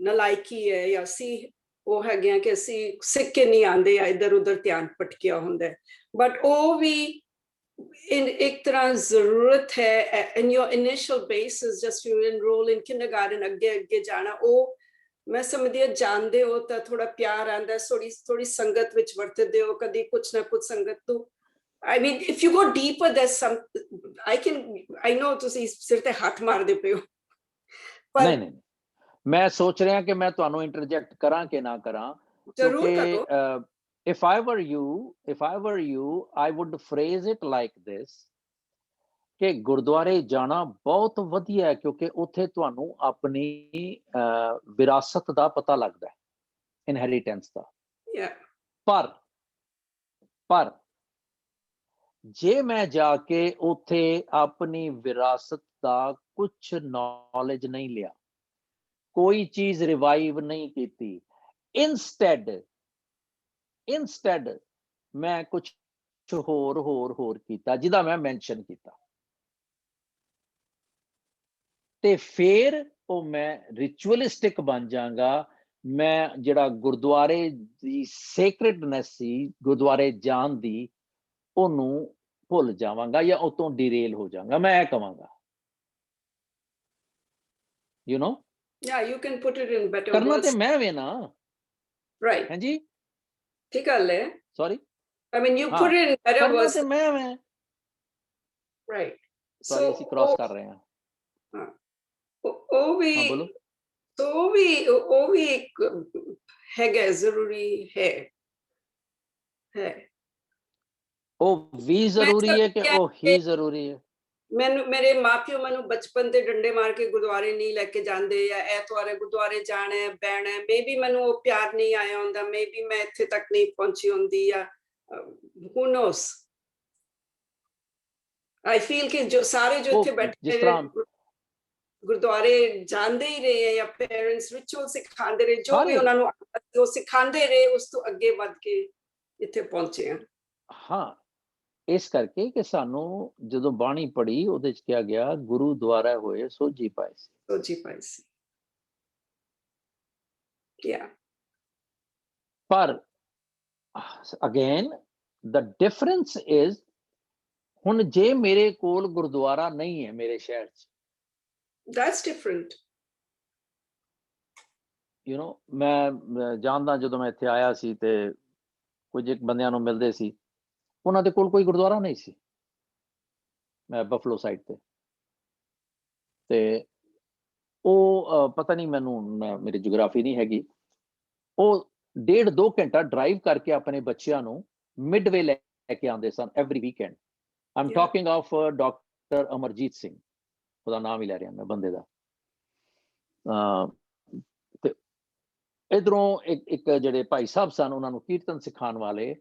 ਨਲਾਇਕੀ ਹੈ ਜਾਂ ਅਸੀਂ ਉਹ ਹੈਗੇ ਆ ਕਿ ਅਸੀਂ ਸਿੱਖ ਕੇ ਨਹੀਂ ਆਉਂਦੇ ਆ, ਇੱਧਰ ਉੱਧਰ ਧਿਆਨ ਭਟਕਿਆ ਹੁੰਦਾ। ਬਟ ਉਹ ਵੀ ਇੱਕ ਤਰ੍ਹਾਂ ਜ਼ਰੂਰਤ ਹੈ in your initial basis just to enroll in kindergarten, ਅੱਗੇ ਜਾਣਾ। ਉਹ ਮੈਂ ਸਮਝਦੀ ਹਾਂ ਜਾਣਦੇ ਹੋ ਤਾਂ ਥੋੜਾ ਪਿਆਰ ਆਉਂਦਾ, ਥੋੜੀ ਸੰਗਤ ਵਿੱਚ ਵਰਤਦੇ ਹੋ, ਕਦੀ ਕੁਛ ਨਾ ਕੁਛ ਸੰਗਤ ਤੋਂ। I mean, if you go deeper, there's some, I know ਤੁਸੀਂ ਸਿਰ ਤੇ ਹੱਥ ਮਾਰਦੇ ਪਏ ਹੋ। ਨਹੀਂ, ਮੈਂ ਸੋਚ ਰਿਹਾ ਕਿ ਮੈਂ ਤੁਹਾਨੂੰ ਇੰਟਰਜੈਕਟ ਕਰਾਂ ਕਿ ਨਾ ਕਰਾਂ। ਜ਼ਰੂਰ ਕਰੋ। If I were you, I would phrase it like this ਕਿ ਗੁਰਦੁਆਰੇ ਜਾਣਾ ਬਹੁਤ ਵਧੀਆ ਹੈ ਕਿਉਂਕਿ ਉੱਥੇ ਤੁਹਾਨੂੰ ਆਪਣੀ ਵਿਰਾਸਤ ਦਾ ਪਤਾ ਲੱਗਦਾ ਹੈ, ਇਨਹੈਰੀਟੈਂਸ ਦਾ। ਪਰ ਜੇ ਮੈਂ ਜਾ ਕੇ ਉੱਥੇ ਆਪਣੀ ਵਿਰਾਸਤ ਦਾ ਕੁਛ ਨੌਲੇਜ ਨਹੀਂ ਲਿਆ, ਕੋਈ ਚੀਜ਼ ਰਿਵਾਈਵ ਨਹੀਂ ਕੀਤੀ, ਇਨਸਟੈਡ ਮੈਂ ਕੁਛ ਹੋਰ ਕੀਤਾ ਜਿਹਦਾ ਮੈਂ ਮੈਂਸ਼ਨ ਕੀਤਾ, ਤੇ ਫਿਰ ਉਹ ਮੈਂ ਰਿਚੁਅਲਿਸਟਿਕ ਬਣ ਜਾਵਾਂਗਾ। ਮੈਂ ਜਿਹੜਾ ਗੁਰਦੁਆਰੇ ਦੀ ਸੇਕ੍ਰੇਟਨੈਸ ਸੀ, ਗੁਰਦੁਆਰੇ ਜਾਣ ਦੀ, ਉਹਨੂੰ ਭੁੱਲ ਜਾਵਾਂਗਾ ਜਾਂ ਉਹ ਤੋਂ ਡਿਰੇਲ ਹੋ ਜਾਵਾਂਗਾ। ਮੈਂ ਇਹ ਕਹਾਂਗਾ, you know, yeah, you can put it in better ਕਰਨਾ words. ਤੇ ਮੈਂ ਵੇ ਨਾ, right? ਹਾਂਜੀ, ਠੀਕ ਗੱਲ ਹੈ। sorry, I mean, you put it in better ਕਰਨਾ words. ਤੇ ਮੈਂ ਵੇ, right? sorry, ਅਸੀਂ ਕ੍ਰਾਸ ਕਰ ਰਹੇ ਹਾਂ। ਉਹ ਵੀ ਬੋਲੋ। ਉਹ ਵੀ ਇੱਕ ਹੈਗਾ, ਜ਼ਰੂਰੀ ਹੈ। ਉਹ ਵੀ ਜ਼ਰੂਰੀ ਹੈ ਕਿ ਉਹ ਹੀ ਜ਼ਰੂਰੀ ਹੈ? ਮੇਰੇ ਮਾਪਿਓ ਮੈਨੂੰ ਬਚਪਨ ਤੇ ਡੰਡੇ ਮਾਰ ਕੇ ਗੁਰਦੁਆਰੇ ਨਹੀਂ ਲੈ ਕੇ ਜਾਂਦੇ, ਜਾਂ ਐਤਵਾਰੇ ਗੁਰਦੁਆਰੇ ਜਾਣਾ ਬਹਿਣਾ, ਮੇਬੀ ਮੈਨੂੰ ਉਹ ਪਿਆਰ ਨਹੀਂ ਆਇਆ ਹੁੰਦਾ, ਮੇਬੀ ਮੈਂ ਇੱਥੇ ਤੱਕ ਨਹੀਂ ਪਹੁੰਚੀ ਹੁੰਦੀ, ਜਾਂ who knows. I feel ਕਿ ਜੋ ਸਾਰੇ ਜੋ ਇੱਥੇ ਬੈਠੇ ਗੁਰਦੁਆਰੇ ਜਾਂਦੇ ਹੀ ਰਹੇ ਜਾਂ ਪੇਰੈਂਟਸ ਰਿਚੁਅਲ ਸਿਖਾਉਂਦੇ ਰਹੇ, ਜੋ ਵੀ ਉਹਨਾਂ ਨੂੰ ਉਹ ਸਿਖਾਉਂਦੇ ਰਹੇ, ਉਸ ਤੋਂ ਅੱਗੇ ਵੱਧ ਕੇ ਇੱਥੇ ਪਹੁੰਚੇ ਆ। ਹਾਂ, ਇਸ ਕਰਕੇ ਕਿ ਸਾਨੂੰ ਜਦੋਂ ਬਾਣੀ ਪੜ੍ਹੀ ਉਹਦੇ ਚ ਕਿਹਾ ਗਿਆ ਗੁਰੂ ਦੁਆਰਾ ਹੋਏ ਸੋਝੀ ਪਾਏ ਸੀ। ਪਰ ਅਗੇਨ the difference is, ਹੁਣ ਜੇ ਮੇਰੇ ਕੋਲ ਗੁਰਦੁਆਰਾ ਨਹੀਂ ਹੈ ਮੇਰੇ ਸ਼ਹਿਰ ਚ, that's different. you know, ਮੈਂ ਜਾਣਦਾ ਜਦੋਂ ਮੈਂ ਇੱਥੇ ਆਇਆ ਸੀ ਤੇ ਕੁਝ ਇੱਕ ਬੰਦਿਆਂ ਨੂੰ ਮਿਲਦੇ ਸੀ, ਉਹਨਾਂ ਦੇ ਕੋਲ ਕੋਈ ਗੁਰਦੁਆਰਾ ਨਹੀਂ ਸੀ, ਮੈਂ ਬਫਲੋ ਸਾਈਡ ਤੇ ਉਹ ਪਤਾ ਨਹੀਂ ਮੈਨੂੰ, ਮੇਰੀ ਜਿਓਗ੍ਰਾਫੀ ਨਹੀਂ ਹੈਗੀ, ਉਹ 1.5-2 ਘੰਟਾ ਡਰਾਈਵ ਕਰਕੇ ਆਪਣੇ ਬੱਚਿਆਂ ਨੂੰ ਮਿਡਵੇ ਲੈ ਕੇ ਆਉਂਦੇ ਸਨ every weekend. I'm Yeah. talking of Dr. Amarjit Singh, ਉਹਦਾ ਨਾਮ ਹੀ ਲੈ ਰਿਹਾ ਮੈਂ ਬੰਦੇ ਦਾ। ਤੇ ਇਧਰੋਂ ਇੱਕ ਜਿਹੜੇ ਭਾਈ ਸਾਹਿਬ ਸਨ ਉਹਨਾਂ ਨੂੰ ਕੀਰਤਨ ਸਿਖਾਉਣ ਵਾਲੇ,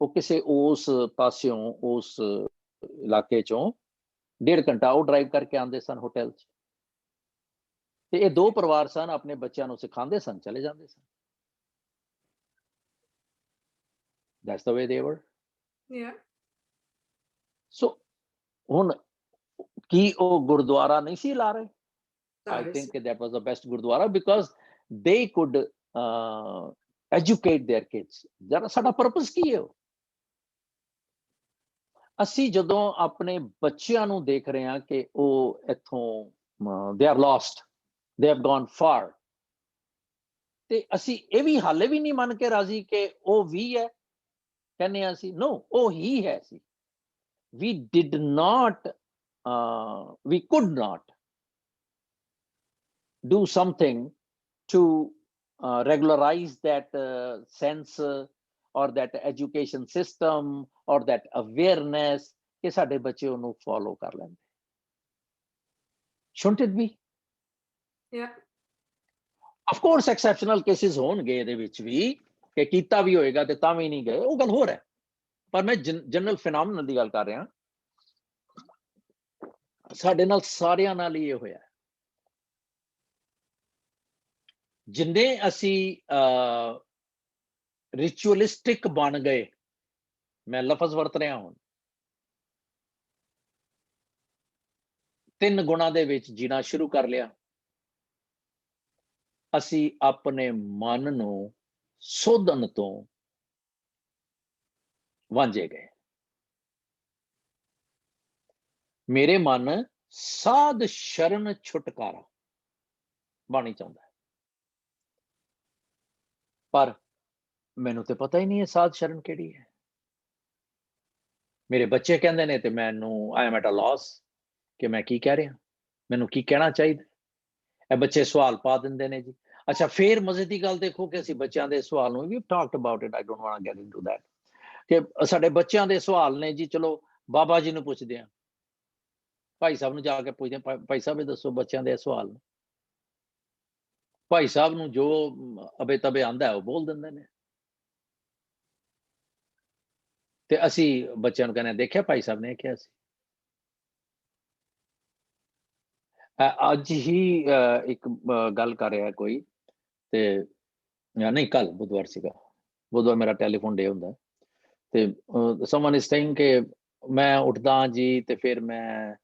ਉਹ ਕਿਸੇ ਉਸ ਪਾਸਿਓਂ ਉਸ ਇਲਾਕੇ ਚੋਂ 1.5 ਘੰਟਾ ਉਹ ਡਰਾਈਵ ਕਰਕੇ ਆਉਂਦੇ ਸਨ ਹੋਟਲ 'ਚ, ਤੇ ਇਹ 2 ਪਰਿਵਾਰ ਸਨ, ਆਪਣੇ ਬੱਚਿਆਂ ਨੂੰ ਸਿਖਾਉਂਦੇ ਸਨ, ਚਲੇ ਜਾਂਦੇ ਸਨ। That's the way they were. Yeah. So ਹੁਣ ਕੀ ਉਹ ਗੁਰਦੁਆਰਾ ਨਹੀਂ ਸੀ ਲਾ ਰਹੇ? I think that was the best Gurdwara because they could educate their kids. ਜਰਾ ਸਾਡਾ ਪਰਪਸ ਕੀ ਹੈ? ਅਸੀਂ ਜਦੋਂ ਆਪਣੇ ਬੱਚਿਆਂ ਨੂੰ ਦੇਖ ਰਹੇ ਹਾਂ ਕਿ ਉਹ ਇੱਥੋਂ they are lost, they have gone far, ਤੇ ਅਸੀਂ ਇਹ ਵੀ ਹਾਲੇ ਵੀ ਨਹੀਂ ਮੰਨ ਕੇ ਰਾਜ਼ੀ ਕਿ ਉਹ ਵੀ ਹੈ, ਕਹਿੰਦੇ ਹਾਂ ਅਸੀਂ no, ਉਹ ਹੀ ਹੈ ਸੀ। We did not, we could not do something to regularize that sense or that education system or that awareness ਕਿ ਸਾਡੇ ਬੱਚੇ ਉਹਨੂੰ follow ਕਰ ਲੈਂਦੇ। Shouldn't it be? Yeah. Of course exceptional cases ਹੋਣਗੇ ਇਹਦੇ ਵਿੱਚ ਵੀ ਕਿ ਕੀਤਾ ਵੀ ਹੋਏਗਾ ਤੇ ਤਾਂ ਵੀ ਨਹੀਂ ਗਏ, ਉਹ ਗੱਲ ਹੋਰ ਹੈ, ਪਰ ਮੈਂ ਜਨਰਲ ਫਿਨੋਮੀਨਨ ਦੀ ਗੱਲ ਕਰ ਰਿਹਾ। ਸਾਡੇ ਨਾਲ ਸਾਰਿਆਂ ਨਾਲ ਹੀ ਇਹ ਹੋਇਆ। ਜਿੰਨੇ ਅਸੀਂ ਰਿਚੁਅਲਿਸਟਿਕ ਬਣ ਗਏ, ਮੈਂ ਲਫ਼ਜ਼ ਵਰਤ ਰਿਹਾ ਹੁਣ, 3 ਗੁਣਾਂ ਦੇ ਵਿੱਚ ਜੀਣਾ ਸ਼ੁਰੂ ਕਰ ਲਿਆ, ਅਸੀਂ ਆਪਣੇ ਮਨ ਨੂੰ ਸੋਧਣ ਤੋਂ ਵਾਂਝੇ ਗਏ। ਮੇਰੇ ਮਨ ਸਾਧ ਸ਼ਰਨ ਛੁਟਕਾਰਾ ਬਾਣੀ ਚਾਹੁੰਦਾ ਹੈ, ਪਰ ਮੈਨੂੰ ਤੇ ਪਤਾ ਹੀ ਨਹੀਂ ਹੈ ਸਾਧ ਸ਼ਰਨ ਕਿਹੜੀ ਹੈ। ਮੇਰੇ ਬੱਚੇ ਕਹਿੰਦੇ ਨੇ ਤੇ ਮੈਨੂੰ I am at a loss ਕਿ ਮੈਂ ਕੀ ਕਹਿ ਰਿਹਾ, ਮੈਨੂੰ ਕੀ ਕਹਿਣਾ ਚਾਹੀਦਾ। ਇਹ ਬੱਚੇ ਸਵਾਲ ਪਾ ਦਿੰਦੇ ਨੇ ਜੀ। ਅੱਛਾ, ਫੇਰ ਮਜ਼ੇ ਦੀ ਗੱਲ ਦੇਖੋ ਕਿ ਅਸੀਂ ਬੱਚਿਆਂ ਦੇ ਸਵਾਲ ਨੂੰ, we've talked about it, I don't want to get into that, ਕਿ ਸਾਡੇ ਬੱਚਿਆਂ ਦੇ ਸਵਾਲ ਨੇ ਜੀ, ਚਲੋ ਬਾਬਾ ਜੀ ਨੂੰ ਪੁੱਛਦੇ ਹਾਂ, ਭਾਈ ਸਾਹਿਬ ਨੂੰ ਜਾ ਕੇ ਪੁੱਛਦੇ ਹਾਂ, ਭਾਈ ਸਾਹਿਬ ਇਹ ਦੱਸੋ ਬੱਚਿਆਂ ਦੇ ਸਵਾਲ। ਭਾਈ ਸਾਹਿਬ ਨੂੰ ਜੋ ਅਬੇ ਤਬੇ ਆਂਦਾ ਹੈ ਉਹ ਬੋਲ ਦਿੰਦੇ ਨੇ, ਤੇ ਅਸੀਂ ਬੱਚਿਆਂ ਨੂੰ ਕਹਿੰਦੇ ਦੇਖਿਆ ਭਾਈ ਸਾਹਿਬ ਨੇ ਕਿਹਾ ਸੀ। ਅੱਜ ਹੀ ਇੱਕ ਗੱਲ ਕਰ ਰਿਹਾ ਕੋਈ, ਤੇ ਨਹੀਂ ਕੱਲ ਬੁੱਧਵਾਰ ਸੀਗਾ, ਬੁੱਧਵਾਰ ਮੇਰਾ ਟੈਲੀਫੋਨ ਡੇ ਹੁੰਦਾ, ਤੇ ਸਮਨ ਇਜ਼ ਸੇਇੰਗ ਕਿ ਮੈਂ ਉੱਠਦਾ ਜੀ ਤੇ ਫਿਰ ਮੈਂ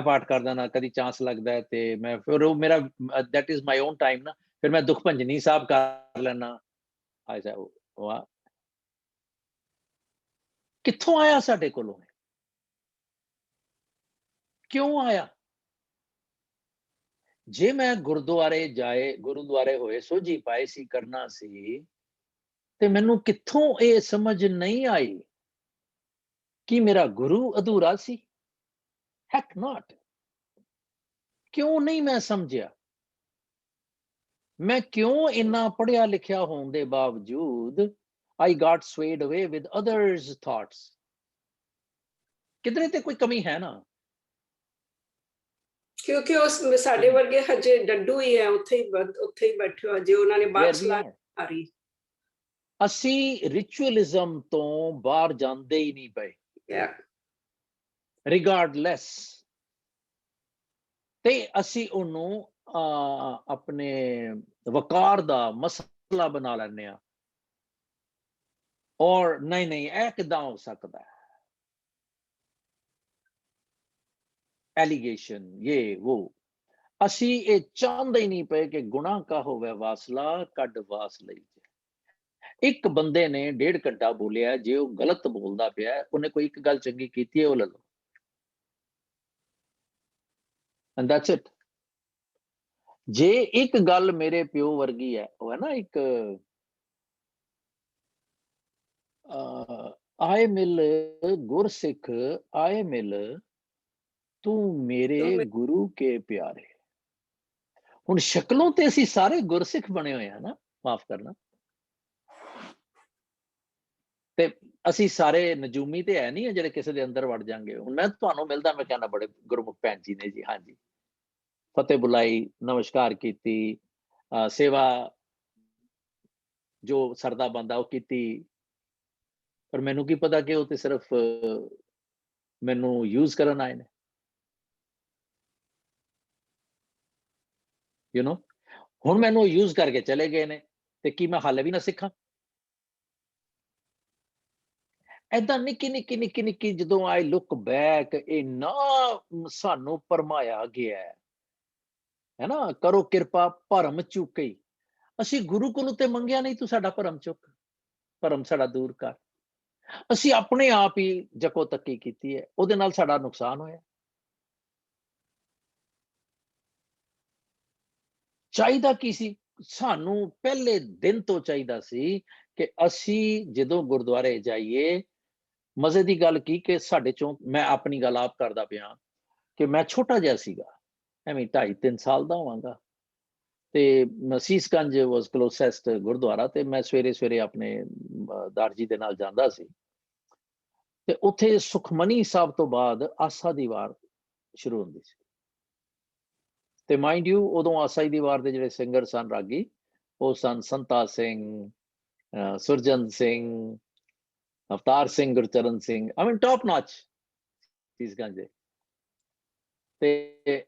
ਪਾਠ ਕਰਦਾ ਨਾ, ਕਦੀ ਚਾਂਸ ਲੱਗਦਾ ਹੈ ਤੇ ਮੈਂ ਫਿਰ ਉਹ ਮੇਰਾ that is my own time ਨਾ, ਫਿਰ ਮੈਂ ਦੁੱਖ ਭੰਜਨੀ ਸਾਹਿਬ ਕਰ ਲੈਣਾ। ਵਾਹ, ਕਿੱਥੋਂ ਆਇਆ ਸਾਡੇ ਕੋਲੋਂ, ਕਿਉਂ ਆਇਆ? ਜੇ ਮੈਂ ਗੁਰਦੁਆਰੇ ਹੋਏ ਸੋਝੀ ਪਾਏ ਸੀ ਕਰਨਾ ਸੀ, ਤੇ ਮੈਨੂੰ ਕਿੱਥੋਂ ਇਹ ਸਮਝ ਨਹੀਂ ਆਈ ਕਿ ਮੇਰਾ ਗੁਰੂ ਅਧੂਰਾ ਸੀ? ਹੈਕ ਨਾਟ। ਕਿਉਂ ਨਹੀਂ ਮੈਂ ਸਮਝਿਆ? ਮੈਂ ਕਿਉਂ ਇੰਨਾ ਪੜ੍ਹਿਆ ਲਿਖਿਆ ਹੋਣ ਦੇ ਬਾਵਜੂਦ I got swayed away with others' thoughts? ਕਿਧਰੇ ਤੇ ਕੋਈ ਕਮੀ ਹੈ ਨਾ, ਕਿਉਂਕਿ ਉਸ ਸਾਡੇ ਵਰਗੇ ਹਜੇ ਡੱਡੂ ਹੀ ਹੈ, ਉੱਥੇ ਹੀ ਬੈਠੇ ਹੋ, ਜੇ ਉਹਨਾਂ ਨੇ ਬਾਹਰ ਸਲਾਹ ਆ ਰਹੀ। ਅਸੀਂ ਰਿਚੁਅਲਿਜ਼ਮ ਤੋਂ ਬਾਹਰ ਜਾਂਦੇ ਹੀ ਨਹੀਂ ਪਏ, ਰਿਗਾਰਡਲੈਸ, ਤੇ ਅਸੀਂ ਉਹਨੂੰ ਆਪਣੇ ਵਕਾਰ ਦਾ ਮਸਲਾ ਬਣਾ ਲੈਂਦੇ ਹਾਂ, ਔਰ ਨਹੀਂ ਇਹ ਕਿੱਦਾਂ ਹੋ ਸਕਦਾ ਹੈ, ਐਲੀਗੇਸ਼ਨ ਇਹ ਉਹ। ਅਸੀਂ ਇਹ ਚਾਹੁੰਦੇ ਹੀ ਨਹੀਂ ਪਏ ਕਿ ਗੁਨਾਹ ਕਾ ਹੋਵੇ ਵਾਸਲਾ, ਕੱਢ ਵਾਸ ਲਈ। ਇੱਕ ਬੰਦੇ ਨੇ 1.5 ਘੰਟਾ ਬੋਲਿਆ, ਜੇ ਉਹ ਗਲਤ ਬੋਲਦਾ ਪਿਆ, ਉਹਨੇ ਕੋਈ ਇੱਕ ਗੱਲ ਚੰਗੀ ਕੀਤੀ ਹੈ ਉਹ ਲੈ ਲਓ, and that's it। ਜੇ ਇੱਕ ਗੱਲ ਮੇਰੇ ਪਿਓ ਵਰਗੀ ਹੈ, ਉਹ ਹੈ ਨਾ ਇੱਕ ਆਏ ਮਿਲ ਗੁਰਸਿੱਖ ਆਏ ਮਿਲ ਤੂੰ ਮੇਰੇ ਗੁਰੂ ਕੇ ਪਿਆਰੇ। ਹੁਣ ਸ਼ਕਲੋਂ ਤੇ ਅਸੀਂ ਸਾਰੇ ਗੁਰਸਿੱਖ ਬਣੇ ਹੋਏ ਆ ਨਾ, ਮਾਫ ਕਰਨਾ, ਤੇ ਅਸੀਂ ਸਾਰੇ ਨਜੂਮੀ ਤੇ ਹੈ ਨਹੀਂ ਆ ਜਿਹੜੇ ਕਿਸੇ ਦੇ ਅੰਦਰ ਵੜ ਜਾਣਗੇ। ਹੁਣ ਮੈਂ ਤੁਹਾਨੂੰ ਮਿਲਦਾ, ਮੈਂ ਕਹਿੰਦਾ ਬੜੇ ਗੁਰਮੁਖ ਭੈਣ ਜੀ ਨੇ ਜੀ, ਹਾਂਜੀ ਫਤਿਹ ਬੁਲਾਈ, ਨਮਸਕਾਰ ਕੀਤੀ, ਸੇਵਾ ਜੋ ਸਰਦਾ ਬੰਦਾ ਉਹ ਕੀਤੀ, ਪਰ ਮੈਨੂੰ ਕੀ ਪਤਾ ਕਿ ਉਹ ਤੇ ਸਿਰਫ ਮੈਨੂੰ ਯੂਜ਼ ਕਰਨ ਆਏ ਨੇ, ਯੂ ਨੋ। ਹੁਣ ਮੈਨੂੰ ਯੂਜ਼ ਕਰਕੇ ਚਲੇ ਗਏ ਨੇ ਤੇ ਕੀ ਮੈਂ ਹਾਲੇ ਵੀ ਨਾ ਸਿੱਖਾਂ? ਏਦਾਂ ਨਿੱਕੀ ਨਿੱਕੀ ਨਿੱਕੀ ਨਿੱਕੀ ਜਦੋਂ ਆਈ ਲੁੱਕ ਬੈਕ, ਇੰਨਾ ਸਾਨੂੰ ਭਰਮਾਇਆ ਗਿਆ ਹੈ ਨਾ, ਕਰੋ ਕਿਰਪਾ ਭਰਮ ਚੁੱਕੀ। ਅਸੀਂ ਗੁਰੂ ਕੋਲੋਂ ਤੇ ਮੰਗਿਆ ਨਹੀਂ, ਤੂੰ ਸਾਡਾ ਭਰਮ ਚੁੱਕ, ਭਰਮ ਸਾਡਾ ਦੂਰ ਕਰ। ਅਸੀਂ ਆਪਣੇ ਆਪ ਹੀ ਜਕੋ ਤੱਕੀ ਕੀਤੀ ਹੈ, ਉਹਦੇ ਨਾਲ ਸਾਡਾ ਨੁਕਸਾਨ ਹੋਇਆ। ਚਾਹੀਦਾ ਕੀ ਸੀ ਸਾਨੂੰ? ਪਹਿਲੇ ਦਿਨ ਤੋਂ ਚਾਹੀਦਾ ਸੀ ਕਿ ਅਸੀਂ ਜਦੋਂ ਗੁਰਦੁਆਰੇ ਜਾਈਏ, ਮਜ਼ੇ ਦੀ ਗੱਲ ਕੀ ਕਿ ਸਾਡੇ ਚੋਂ, ਮੈਂ ਆਪਣੀ ਗੱਲ ਆਪ ਕਰਦਾ ਪਿਆ ਕਿ ਮੈਂ ਛੋਟਾ ਜਿਹਾ ਸੀਗਾ, ਐਵੇਂ 2.5-3 ਸਾਲ ਦਾ ਹੋਵਾਂਗਾ, ਤੇ ਸੀਸਗੰਜ ਵਾਸ ਕਲੋਸੈਸਟ ਗੁਰਦੁਆਰਾ, ਤੇ ਮੈਂ ਸਵੇਰੇ ਸਵੇਰੇ ਆਪਣੇ ਦਾਰ ਜੀ ਦੇ ਨਾਲ ਜਾਂਦਾ ਸੀ, ਤੇ ਉੱਥੇ ਸੁਖਮਨੀ ਸਾਹਿਬ ਤੋਂ ਬਾਅਦ ਆਸਾ ਦੀ ਵਾਰ ਸ਼ੁਰੂ ਹੁੰਦੀ ਸੀ। ਤੇ ਮਾਈਂਡ ਯੂ, ਉਦੋਂ ਆਸਾ ਦੀ ਵਾਰ ਦੇ ਜਿਹੜੇ ਸਿੰਗਰ ਸਨ, ਰਾਗੀ, ਉਹ ਸਨ ਸੰਤਾ ਸਿੰਘ, ਸੁਰਜੰਤ ਸਿੰਘ, ਅਵਤਾਰ ਸਿੰਘ, ਗੁਰਚਰਨ ਸਿੰਘ, ਆਈ ਮੀਨ ਟੌਪ ਨਾਚ ਸੀਸਗੰਜ ਦੇ। ਤੇ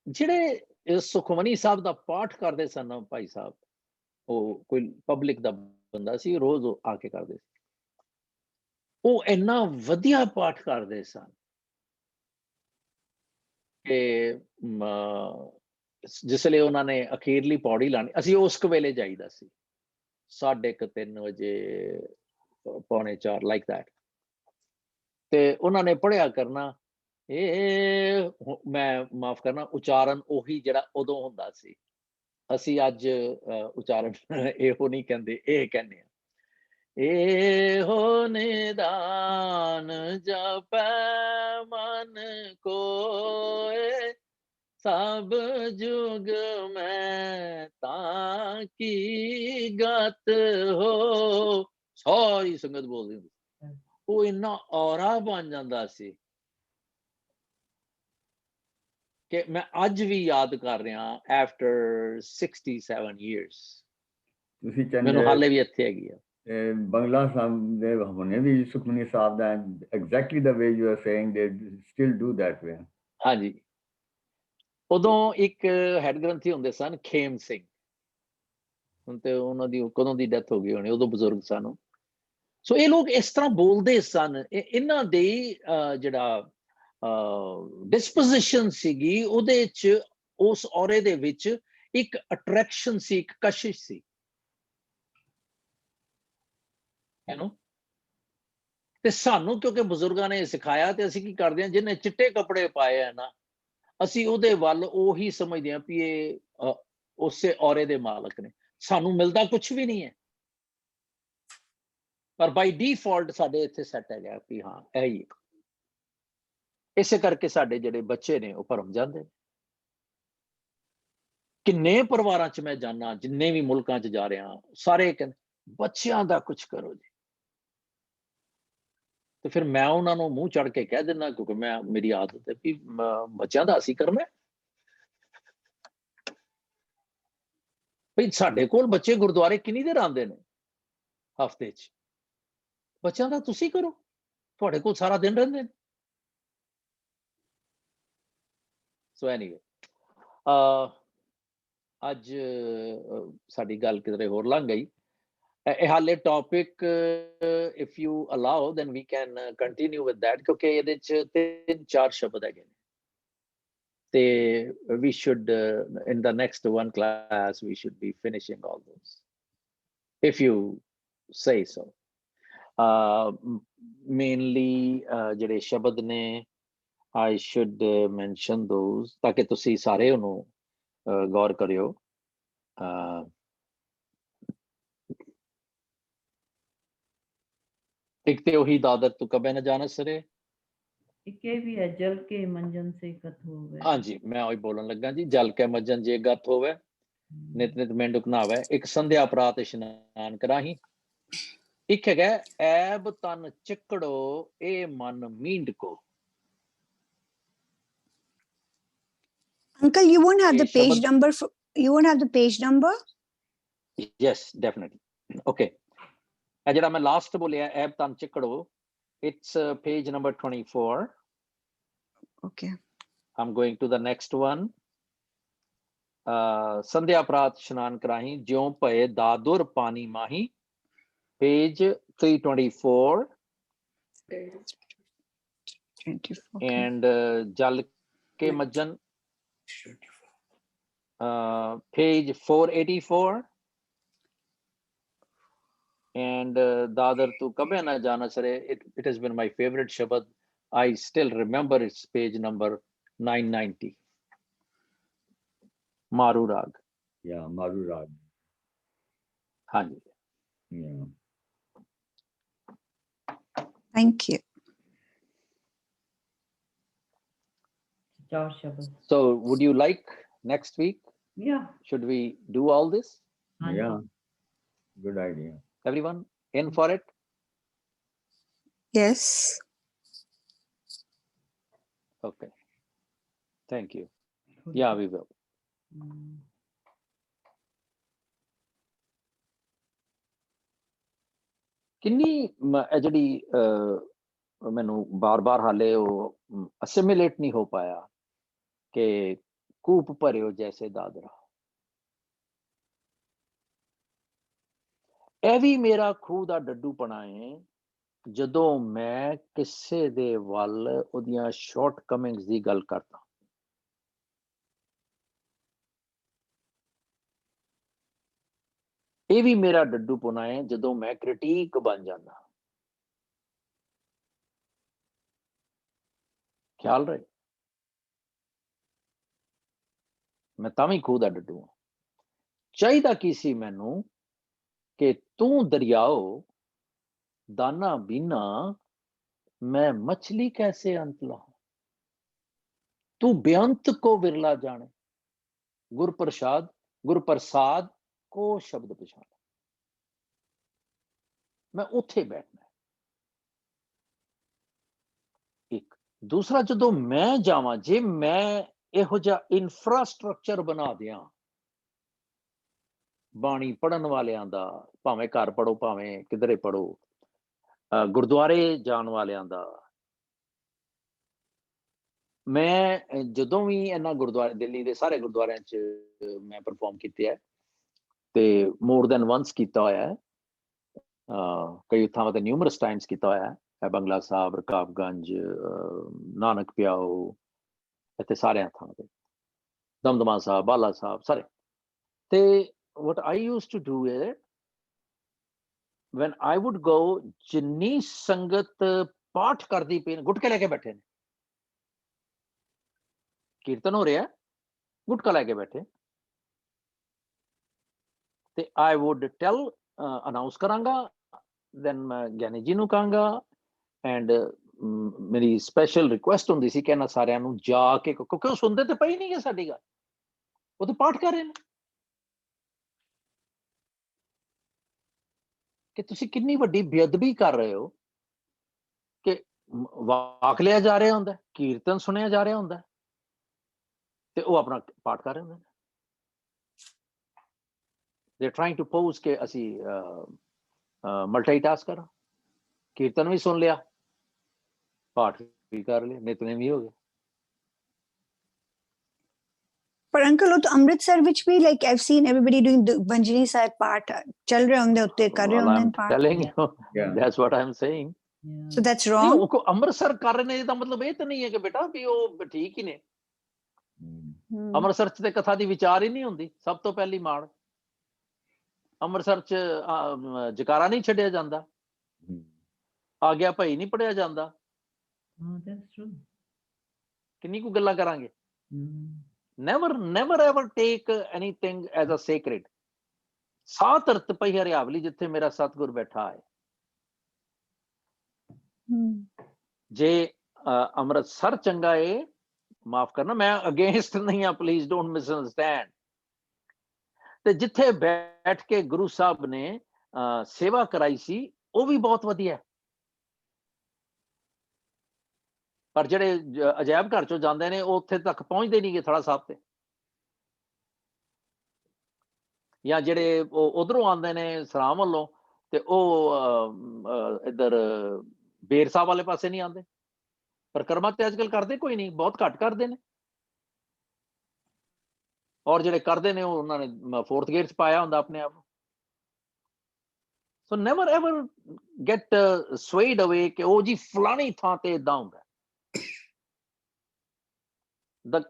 ਜਿਹੜੇ ਸੁਖਮਨੀ ਸਾਹਿਬ ਦਾ ਪਾਠ ਕਰਦੇ ਸਨ ਭਾਈ ਸਾਹਿਬ, ਉਹ ਕੋਈ ਪਬਲਿਕ ਦਾ ਬੰਦਾ ਸੀ, ਰੋਜ਼ ਆ ਕੇ ਕਰਦੇ ਸੀ। ਉਹ ਇੰਨਾ ਵਧੀਆ ਪਾਠ ਕਰਦੇ ਸਨ ਕਿ ਜਿਸ ਵੇਲੇ ਉਹਨਾਂ ਨੇ ਅਖੀਰਲੀ ਪੌੜੀ ਲਾਣੀ, ਅਸੀਂ ਉਸ ਵੇਲੇ ਜਾਈਦਾ ਸੀ, 3:30 ਵਜੇ, 3:45, ਲਾਈਕ ਦੈਟ। ਤੇ ਉਹਨਾਂ ਨੇ ਪੜ੍ਹਿਆ ਕਰਨਾ, ਇਹ ਮੈਂ ਮਾਫ ਕਰਨਾ, ਉਚਾਰਨ ਉਹੀ ਜਿਹੜਾ ਉਦੋਂ ਹੁੰਦਾ ਸੀ। ਅਸੀਂ ਅੱਜ ਉਚਾਰਨ ਇਹੋ ਨਹੀਂ ਕਹਿੰਦੇ, ਇਹ ਕਹਿੰਦੇ ਆ, ਇਹੋ ਨਿਦਾਨ ਜਪੈ ਮਨ ਕੋਏ, ਸਭ ਜੁਗ ਮੈਂ ਤਾਂ ਕੀ ਗਤ ਹੋ। ਸਾਰੀ ਸੰਗਤ ਬੋਲਦੀ ਹੁੰਦੀ, ਉਹ ਇੰਨਾ ਔਰਾ ਬਣ ਜਾਂਦਾ ਸੀ ਕਿ ਮੈਂ ਅੱਜ ਵੀ ਯਾਦ ਕਰ ਰਿਹਾ, ਆਫਟਰ 67 years, ਤੁਸੀਂ ਮੈਨੂੰ ਹਾਲੇ ਵੀ ਇੱਥੇ ਹੈਗੀ ਆ। ਬੰਗਲਾ ਸਾਹਿਬ ਦੇ ਹੁਣੇ ਵੀ ਸੁਖਮਨੀ ਸਾਹਿਬ ਦਾ exactly the way you are saying, they still do that way. ਹਾਂਜੀ, ਉਦੋਂ ਇੱਕ ਹੈਡ ਗ੍ਰੰਥੀ ਹੁੰਦੇ ਸਨ, ਖੇਮ ਸਿੰਘ, ਹੁਣ ਤੇ ਉਹਨਾਂ ਦੀ ਕਦੋਂ ਦੀ ਡੈਥ ਹੋ ਗਈ ਹੋਣੀ, ਉਦੋਂ ਬਜ਼ੁਰਗ ਸਨ। ਸੋ ਇਹ ਲੋਕ ਇਸ ਤਰ੍ਹਾਂ ਬੋਲਦੇ ਸਨ, ਇਹਨਾਂ ਦੇ ਜਿਹੜਾ ਡਿਸਪੋਜੀਸ਼ਨ ਸੀਗੀ, ਉਹਦੇ ਚ, ਉਸ ਔਰੇ ਦੇ ਵਿੱਚ ਇੱਕ ਅਟਰੈਕਸ਼ਨ ਸੀ, ਇੱਕ ਕਸ਼ਿਸ਼ ਸੀ, ਹੈ ਨਾ। ਤੇ ਸਾਨੂੰ ਕਿਉਂਕਿ ਬਜ਼ੁਰਗਾਂ ਨੇ ਸਿਖਾਇਆ, ਤੇ ਅਸੀਂ ਕੀ ਕਰਦੇ ਹਾਂ, ਜਿਹਨੇ ਚਿੱਟੇ ਕੱਪੜੇ ਪਾਏ ਆ ਨਾ, ਅਸੀਂ ਉਹਦੇ ਵੱਲ ਉਹੀ ਸਮਝਦੇ ਹਾਂ ਵੀ ਇਹ ਉਸੇ ਔਰੇ ਦੇ ਮਾਲਕ ਨੇ। ਸਾਨੂੰ ਮਿਲਦਾ ਕੁਛ ਵੀ ਨਹੀਂ ਹੈ, ਪਰ ਬਾਈ ਡਿਫਾਲਟ ਸਾਡੇ ਇੱਥੇ ਸੈੱਟ ਹੈਗਾ ਵੀ ਹਾਂ ਇਹੀ। ਇਸੇ ਕਰਕੇ ਸਾਡੇ ਜਿਹੜੇ ਬੱਚੇ ਨੇ ਉਹ ਭਰਮ ਜਾਂਦੇ ਨੇ। ਕਿੰਨੇ ਪਰਿਵਾਰਾਂ ਚ ਮੈਂ ਜਾਣਾ, ਜਿੰਨੇ ਵੀ ਮੁਲਕਾਂ ਚ ਜਾ ਰਿਹਾ, ਸਾਰੇ ਕਹਿੰਦੇ ਬੱਚਿਆਂ ਦਾ ਕੁਛ ਕਰੋ ਜੀ। ਤੇ ਫਿਰ ਮੈਂ ਉਹਨਾਂ ਨੂੰ ਮੂੰਹ ਚੜ ਕੇ ਕਹਿ ਦਿੰਦਾ, ਕਿਉਂਕਿ ਮੇਰੀ ਆਦਤ ਹੈ ਵੀ ਬੱਚਿਆਂ ਦਾ ਅਸੀਂ ਕਰਨਾ। ਭਈ ਸਾਡੇ ਕੋਲ ਬੱਚੇ ਗੁਰਦੁਆਰੇ ਕਿੰਨੀ ਦੇਰ ਆਉਂਦੇ ਨੇ ਹਫ਼ਤੇ 'ਚ, ਬੱਚਿਆਂ ਦਾ ਤੁਸੀਂ ਕਰੋ, ਤੁਹਾਡੇ ਕੋਲ ਸਾਰਾ ਦਿਨ ਰਹਿੰਦੇ ਨੇ। ਸੋ ਐਨੀਵੇ, ਅੱਜ ਸਾਡੀ ਗੱਲ ਕਿਧਰੇ ਹੋਰ ਲੰਘ ਗਈ। ਇਹ ਹਾਲੇ topic, if you allow then we can continue with that, ਕਿਉਂਕਿ ਇਹਦੇ 'ਚ 3-4 ਸ਼ਬਦ ਹੈਗੇ ਨੇ, ਤੇ we should in the next one class we should be finishing all those, if you say so. Mainly ਜਿਹੜੇ ਸ਼ਬਦ ਨੇ, I should mention those ਤਾਂ ਕਿ ਤੁਸੀਂ ਸਾਰੇ ਉਹਨੂੰ ਗੌਰ ਕਰਿਓ। ਇੱਕ ਤੇ ਉਹੀ ਦਾਦਰ ਤੂੰ ਕਬੇ ਨਾ ਜਾਣਾ ਸਰੇ, ਇੱਕ ਇਹ ਵੀ ਹੈ, ਜਲ ਕੇ ਮੰਜਨ ਸੇ ਗਤ ਹੋਵੇ। ਹਾਂਜੀ, ਮੈਂ ਉਹੀ ਬੋਲਣ ਲੱਗਾ ਜੀ, ਜਲ ਕੇ ਮੰਜਨ ਜੇ ਗਤ ਹੋਵੇ, ਨਿਤ ਨਿਤ ਮੇਂਢਕ ਨਹਾਵੇ, ਇੱਕ ਸੰਧਿਆ ਪ੍ਰਾਤ ਇਸ਼ਨਾਨ ਕਰਾਹੀ, ਇੱਕ ਹੈਗਾ ਐਬ ਤਨ ਚਿੱਕੜੋ ਇਹ ਮਨ ਮੀਂਡ ਕੋ। Uncle, you won't have the page number. You won't have the page number? Yes, definitely. Okay. ਇਹ ਜਿਹੜਾ ਮੈਂ ਲਾਸਟ ਬੋਲਿਆ ਐਬ ਤਨ ਚਿੱਕੜੋ, it's page number 24. Okay. I'm going to the next one. ਸੰਧਿਆ ਪ੍ਰਾਤ ਇਸ਼ਨਾਨ ਕਰਾਹੀ ਜਿਉਂ ਭਏ ਦਾਦੁਰ ਪਾਣੀ ਮਾਹੀ, page 324. 24. And ਜਲ ਕੇ ਮੱਜਨ, page 484. And dadar tu kabhe na jana sare, it has been my favorite shabad. I still remember its page number 990. Maru Rag. Yeah, Maru Rag. Hanji. Yeah. Thank you. So would you like next week? Yeah. Should we do all this? Yeah. Good idea. Everyone in for it? Yes. Okay. Thank you. Yeah, we will. ਕਿੰਨੀ ਜਿਹੜੀ ਮੈਨੂੰ ਬਾਰ-ਬਾਰ ਹਾਲੇ ਉਹ ਅਸਿਮੀਲੇਟ ਨਹੀਂ ਹੋ ਪਾਇਆ ਕਿ ਕੂਪ ਭਰਿਓ ਜੈਸੇ ਦਾਦਰਾ। ਇਹ ਵੀ ਮੇਰਾ ਖੂਹ ਦਾ ਡੱਡੂਪਣਾ ਹੈ ਜਦੋਂ ਮੈਂ ਕਿਸੇ ਦੇ ਵੱਲ ਉਹਦੀਆਂ ਸ਼ਾਰਟ ਕਮਿੰਗਸ ਦੀ ਗੱਲ ਕਰਦਾ। ਇਹ ਵੀ ਮੇਰਾ ਡੱਡੂਪਣਾ ਹੈ ਜਦੋਂ ਮੈਂ ਕ੍ਰਿਟੀਕ ਬਣ ਜਾਂਦਾ। ਖਿਆਲ ਰਹੇ, ਮੈਂ ਤਾਂ ਵੀ ਖੂਹ ਦਾ ਡੱਡੂ ਹਾਂ। ਚਾਹੀਦਾ ਕੀ ਸੀ ਮੈਨੂੰ ਕਿ ਤੂੰ ਦਰਿਆਓ दाना बिना मैं मछली कैसे अंत लाऊं, तू बेअंत को विरला जाने, गुरप्रसाद को शब्द पछाण। मैं उत्थे बैठना। एक दूसरा, जदों मैं जावां, जे मैं इहो जिहा इंफ्रास्ट्रक्चर बना दियां बाणी पढ़न वालियां दा, भावें घर पढ़ो भावें किधरे पढ़ो, गुरुद्वारे जाण वालियां दा, मैं जदों भी इन्हां गुरुद्वारे दिल्ली दे सारे गुरुद्वारियां च मैं परफॉर्म कीते है ते मोर देन वंस कीता होया है, कई थावां ते न्यूमरस टाइम्स कीता होया है, बंगला साहब, रकाबगंज, नानक प्याओ, इत्थे सारे थावां ते, दमदमा साहब, बाला साहब, सारे। ते what I used to do is when I would go, जिन्नी संगत पाठ करदी पे गुटके लेके बैठे ने, कीर्तन हो रहा है, गुटका लेके बैठे, ते I would tell, अनाउंस करांगा, then मैं ज्ञानी जी नूं कहांगा, and मेरी स्पेशल रिक्वेस्ट हुंदी सी कि इन्हां सारियां नूं जाके, क्योंकि वो सुनदे ते पई नहीं है साडी गल, वो तो पाठ कर रहे हैं कि तुसी कितनी वड्डी बेअदबी कर रहे हो कि वाक लिया जा रहा हुंदा, कीर्तन सुनिया जा रहा हुंदा ते वो अपना पाठ कर रहे हुंदे। They are trying to pose के असी मल्टीटास्क कर, कीर्तन भी सुन लिया, पाठ भी कर लिया, नितनेम भी हो गए। पर अंकल, तो अमृतसर which भी like I've seen everybody doing the Banjani Sahib part, चल रहे होंगे उत्ते, कर रहे होंगे part। Telling you, that's what I'm saying। So that's wrong। वो अमृतसर कर रहे ने, मतलब ये तो नहीं है कि बेटा भी वो ठीक ही ने। अमृतसर च ते कथा दी विचार ही नहीं होंदी, सब तो पहली माड़। अमृतसर च जकारा नहीं छड्डिया जांदा, आग्या भाई नहीं पढ़िया जांदा। किन्नी को गल्लां करांगे। Never ever take anything as a sacred। Sah धरत पई हरियावली जिथे मेरा सतगुर बैठा है, जे अमृतसर चंगा है, माफ करना मैं अगेंस्ट नहीं हाँ, प्लीज डोंट मिसअंडरस्टैंड। ते जिथे बैठ के गुरु साहब ने सेवा कराई सी, ਉਹ ਵੀ ਬਹੁਤ ਵਧੀਆ। ਪਰ ਜਿਹੜੇ ਅਜਾਇਬ ਘਰ ਚੋਂ ਜਾਂਦੇ ਨੇ ਉਹ ਉੱਥੇ ਤੱਕ ਪਹੁੰਚਦੇ ਨਹੀਂ ਗੇ ਥੜਾ ਸਾਹਿਬ ਤੇ, ਜਾਂ ਜਿਹੜੇ ਉਧਰੋਂ ਆਉਂਦੇ ਨੇ ਸਰਾਮ ਵੱਲੋਂ ਤੇ ਉਹ ਇੱਧਰ ਬੇਰ ਸਾਹਿਬ ਵਾਲੇ ਪਾਸੇ ਨਹੀਂ ਆਉਂਦੇ। ਪਰਿਕਰਮਾ ਤੇ ਅੱਜ ਕੱਲ੍ਹ ਕਰਦੇ ਕੋਈ ਨਹੀਂ, ਬਹੁਤ ਘੱਟ ਕਰਦੇ ਨੇ। ਔਰ ਜਿਹੜੇ ਕਰਦੇ ਨੇ ਉਹ ਉਹਨਾਂ ਨੇ 4th ਗੇਅਰ 'ਚ ਪਾਇਆ ਹੁੰਦਾ ਆਪਣੇ ਆਪ ਨੂੰ। ਸੋ ਨੈਵਰ ਐਵਰ ਗੈਟ ਸਵੇਡ ਅਵੇ ਕਿ ਉਹ ਜੀ ਫਲਾਣੀ ਥਾਂ ਤੇ ਏਦਾਂ ਹੁੰਦਾ। The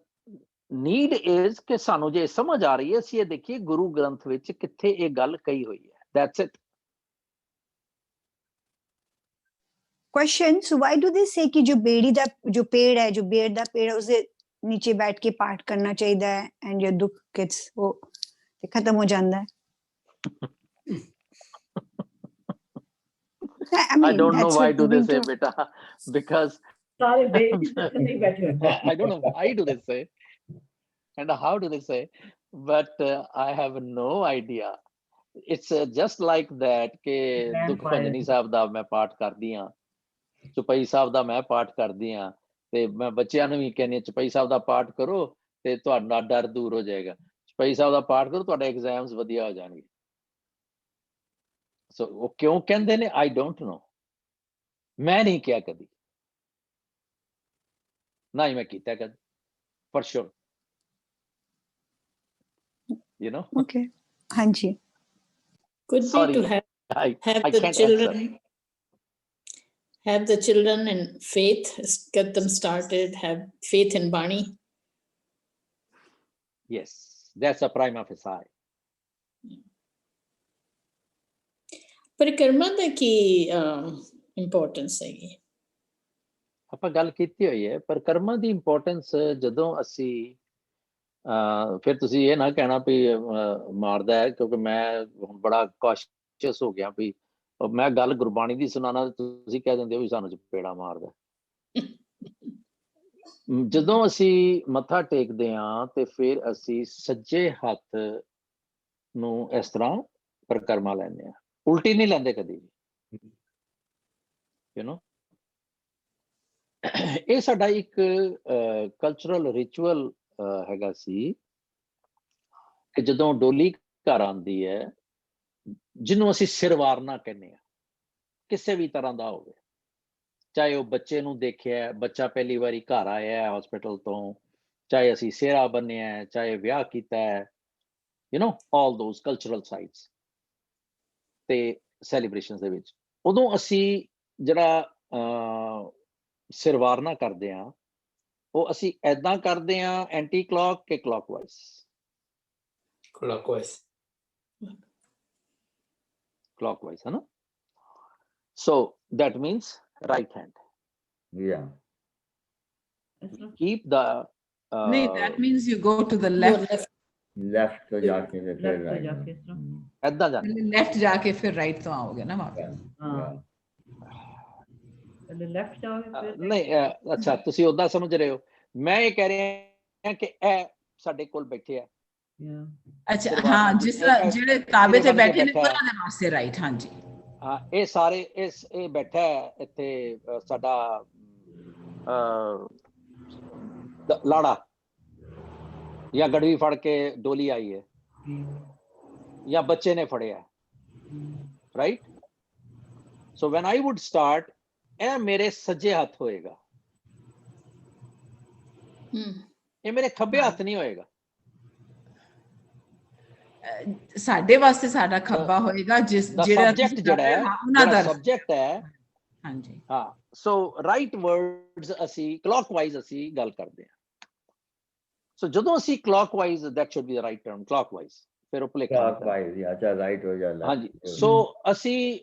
need is ਕਿ ਸਾਨੂੰ ਜੇ ਸਮਝ ਆ ਰਹੀ ਹੈ ਅਸੀਂ ਇਹ ਦੇਖੀਏ ਗੁਰੂ ਗ੍ਰੰਥ ਵਿੱਚ ਕਿੱਥੇ ਇਹ ਗੱਲ ਕਹੀ ਹੋਈ ਹੈ। That's it. Question, so why do they say कि जो बेड़ी दा जो पेड़ है, जो बेड़ दा पेड़ है, उसे नीचे बैठ के पाठ करना चाहिए है and your दुख gets वो खत्म हो जाता है? I don't know why do they say beta, because I don't know why do they say and how do they say, but I have no idea. It's just like that ਕਿ ਦੁੱਖ ਭੰਜਨੀ ਸਾਹਿਬ ਦਾ ਮੈਂ ਪਾਠ ਕਰਦੀ ਹਾਂ, ਚੁਪਈ ਸਾਹਿਬ ਦਾ ਮੈਂ ਪਾਠ ਕਰਦੀ ਹਾਂ, ਤੇ ਮੈਂ ਬੱਚਿਆਂ ਨੂੰ ਵੀ ਕਹਿੰਦੀ ਚੁਪਈ ਸਾਹਿਬ ਦਾ ਪਾਠ ਕਰੋ ਤੇ ਤੁਹਾਡਾ ਡਰ ਦੂਰ ਹੋ ਜਾਏਗਾ। ਚੁਪਈ ਸਾਹਿਬ ਦਾ ਪਾਠ ਕਰੋ ਤੁਹਾਡੇ ਐਗਜ਼ਾਮਸ ਵਧੀਆ ਹੋ ਜਾਣਗੇ। ਸੋ ਉਹ ਕਿਉਂ ਕਹਿੰਦੇ ਨੇ ਆਈ ਡੋਂਟ ਨੋ। ਮੈਂ ਨਹੀਂ ਕਿਹਾ ਕਦੀ, ਨਾ ਹੀ ਮੈਂ ਕੀਤਾ ਕਦੀ, for sure. You know? Okay. Hanji. Could Sorry, be to have I the can't children answer. have the children in faith, get them started, have faith in Bani. Yes, that's a prima facie. ਪਰਿਕਰਮਾ ਦਾ ਕੀ importance ਹੈਗੀ? ਆਪਾਂ ਗੱਲ ਕੀਤੀ ਹੋਈ ਹੈ ਪਰਿਕਰਮਾ ਦੀ importance. ਜਦੋਂ ਅਸੀਂ ਫਿਰ ਤੁਸੀਂ ਇਹ ਨਾ ਕਹਿਣਾ ਵੀ ਮਾਰਦਾ ਹੈ, ਕਿਉਂਕਿ ਮੈਂ ਹੁਣ ਬੜਾ ਕੌਸ਼ੀਅਸ ਹੋ ਗਿਆ ਵੀ ਮੈਂ ਗੱਲ ਗੁਰਬਾਣੀ ਦੀ ਸੁਣਾਉਣਾ, ਤੁਸੀਂ ਕਹਿ ਦਿੰਦੇ ਹੋ ਵੀ ਸਾਨੂੰ ਚਪੇੜਾ ਮਾਰਦਾ। ਜਦੋਂ ਅਸੀਂ ਮੱਥਾ ਟੇਕਦੇ ਹਾਂ ਤੇ ਫਿਰ ਅਸੀਂ ਸੱਜੇ ਹੱਥ ਨੂੰ ਇਸ ਤਰ੍ਹਾਂ ਪਰਿਕਰਮਾ ਲੈਂਦੇ ਹਾਂ, ਉਲਟੀ ਨਹੀਂ ਲੈਂਦੇ ਕਦੀ ਵੀ। ਯੂ ਨੋ, ਇਹ ਸਾਡਾ ਇੱਕ ਕਲਚਰਲ ਰਿਚੁਅਲ ਹੈਗਾ ਸੀ ਕਿ ਜਦੋਂ ਡੋਲੀ ਘਰ ਆਉਂਦੀ ਹੈ, ਜਿਹਨੂੰ ਅਸੀਂ ਸਿਰ ਵਾਰਨਾ ਕਹਿੰਦੇ ਹਾਂ, ਕਿਸੇ ਵੀ ਤਰ੍ਹਾਂ ਦਾ ਹੋਵੇ, ਚਾਹੇ ਉਹ ਬੱਚੇ ਨੂੰ ਦੇਖਿਆ, ਬੱਚਾ ਪਹਿਲੀ ਵਾਰੀ ਘਰ ਆਇਆ ਹਸਪੀਟਲ ਤੋਂ, ਚਾਹੇ ਅਸੀਂ ਸਿਹਰਾ ਬੰਨਿਆ, ਚਾਹੇ ਵਿਆਹ ਕੀਤਾ ਹੈ, you know all those cultural sites ਤੇ ਸੈਲੀਬ੍ਰੇਸ਼ਨਸ ਦੇ ਵਿੱਚ, ਉਦੋਂ ਅਸੀਂ ਜਿਹੜਾ ਸਿਰ ਵਾਰਨਾ ਕਰਦੇ ਹਾਂ ਉਹ ਅਸੀਂ ਏਦਾਂ ਕਰਦੇ ਹਾਂ ਐਂਟੀ ਕਲੌਕ ਕਿ ਕਲੌਕਵਾਈਜ਼? clockwise, है ना? So that means right hand. Yeah. Keep the. No, that means you go to the left. Left तो जाके फिर right. ऐदा जाना. Left जाके फिर right तो आओगे ना वापस. लेफ्ट जाओगे नहीं, अच्छा ਤੁਸੀਂ ਉਦਾਂ ਸਮਝ ਰਹੇ ਹੋ, ਮੈਂ ਇਹ ਕਹਿ ਰਿਹਾ ਕਿ ਇਹ ਸਾਡੇ ਕੋਲ ਬੈਠੇ ਆ। ਅੱਛਾ, ਹਾਂ, ਜਿਸ ਤਰ੍ਹਾਂ ਜਿਹੜੇ ਤਾਬੇ ਤੇ ਬੈਠੇ ਨੇ ਉਹਨਾਂ ਦੇ ਵਾਸਤੇ ਰਾਈਟ। ਹਾਂਜੀ, ਹਾਂ, ਇਹ ਸਾਰੇ ਇਹ ਬੈਠਾ ਇੱਥੇ ਸਾਡਾ ਲਾੜਾ ਜਾਂ ਗੜਵੀ ਫੜ ਕੇ ਡੋਲੀ ਆਈ ਹੈ ਜਾਂ ਬੱਚੇ ਨੇ ਫੜਿਆ, right? So when I wood start, ਇਹ ਮੇਰੇ ਸੱਜੇ ਹੱਥ ਹੋਏਗਾ, ਇਹ ਮੇਰੇ ਖੱਬੇ ਹੱਥ ਨਹੀਂ ਹੋਏਗਾ। ਸਾਡੇ ਵਾਸਤੇ ਸਾਡਾ ਖੱਬਾ ਹੋਏਗਾ, ਜਿਹੜਾ ਸਬਜੈਕਟ ਜਿਹੜਾ ਹੈ, ਉਹਨਾਂ ਦਾ ਸਬਜੈਕਟ ਹੈ। ਹਾਂਜੀ, ਹਾਂ, ਸੋ ਰਾਈਟ ਵਰਡਸ ਅਸੀਂ ਕਲੌਕਵਾਈਜ਼ ਅਸੀਂ ਗੱਲ ਕਰਦੇ ਹਾਂ। ਸੋ ਜਦੋਂ ਅਸੀਂ clockwise, that should be the right term, clockwise, ਫਿਰ ਉਹ ਭੁਲੇਖਾ ਕਲੌਕਵਾਈਜ਼, ਅੱਛਾ, ਰਾਈਟ ਹੋ ਜਾਂਦਾ। ਹਾਂਜੀ, ਸੋ ਅਸੀਂ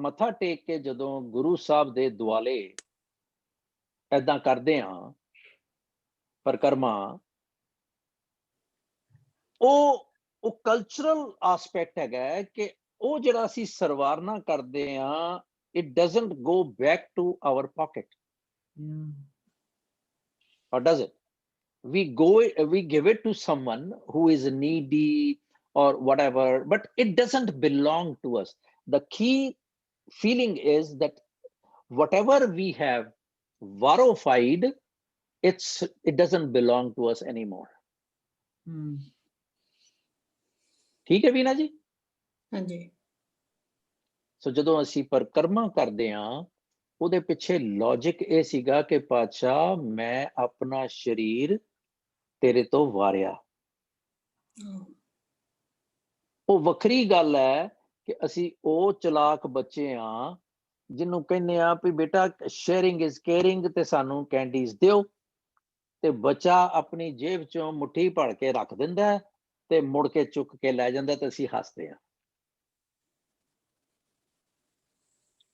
ਮੱਥਾ ਟੇਕ ਕੇ ਜਦੋਂ ਗੁਰੂ ਸਾਹਿਬ ਦੇ ਦੁਆਲੇ ਏਦਾਂ ਕਰਦੇ ਹਾਂ ਪਰਿਕਰਮਾ, ਉਹ ਕਲਚਰਲ ਆਸਪੈਕਟ ਹੈਗਾ ਕਿ ਉਹ ਜਿਹੜਾ ਅਸੀਂ ਸਰਵਾਰਨਾ ਕਰਦੇ ਹਾਂ, it doesn't go back to our pocket. Or does it? We give it to someone who is needy or whatever, but it doesn't belong to us. The key feeling is that whatever we have varrofied, it doesn't belong to us anymore. ठीक है ਵੀਨਾ ਜੀ? ਹਾਂਜੀ। ਸੋ ਜਦੋਂ ਅਸੀਂ ਪਰਿਕਰਮਾ ਕਰਦੇ ਹਾਂ, ਉਹਦੇ ਪਿੱਛੇ ਲੌਜਿਕ ਇਹ ਸੀਗਾ ਕਿ ਪਾਤਸ਼ਾਹ ਮੈਂ ਆਪਣਾ ਸਰੀਰ ਤੇਰੇ ਤੋਂ ਵਾਰਿਆ। ਉਹ ਵੱਖਰੀ ਗੱਲ ਹੈ ਕਿ ਅਸੀਂ ਉਹ ਚਲਾਕ ਬੱਚੇ ਆ ਜਿਹਨੂੰ ਕਹਿੰਦੇ ਆ ਵੀ ਬੇਟਾ ਸ਼ੇਅਰਿੰਗ ਇਜ਼ ਕੇਅਰਿੰਗ, ਤੇ ਸਾਨੂੰ ਕੈਂਡੀਜ਼ ਦਿਓ, ਤੇ ਬੱਚਾ ਆਪਣੀ ਜੇਬ ਚੋਂ ਮੁੱਠੀ ਭਰ ਕੇ ਰੱਖ ਦਿੰਦਾ ਤੇ ਮੁੜ ਕੇ ਚੁੱਕ ਕੇ ਲੈ ਜਾਂਦਾ ਤੇ ਅਸੀਂ ਹੱਸਦੇ ਆ।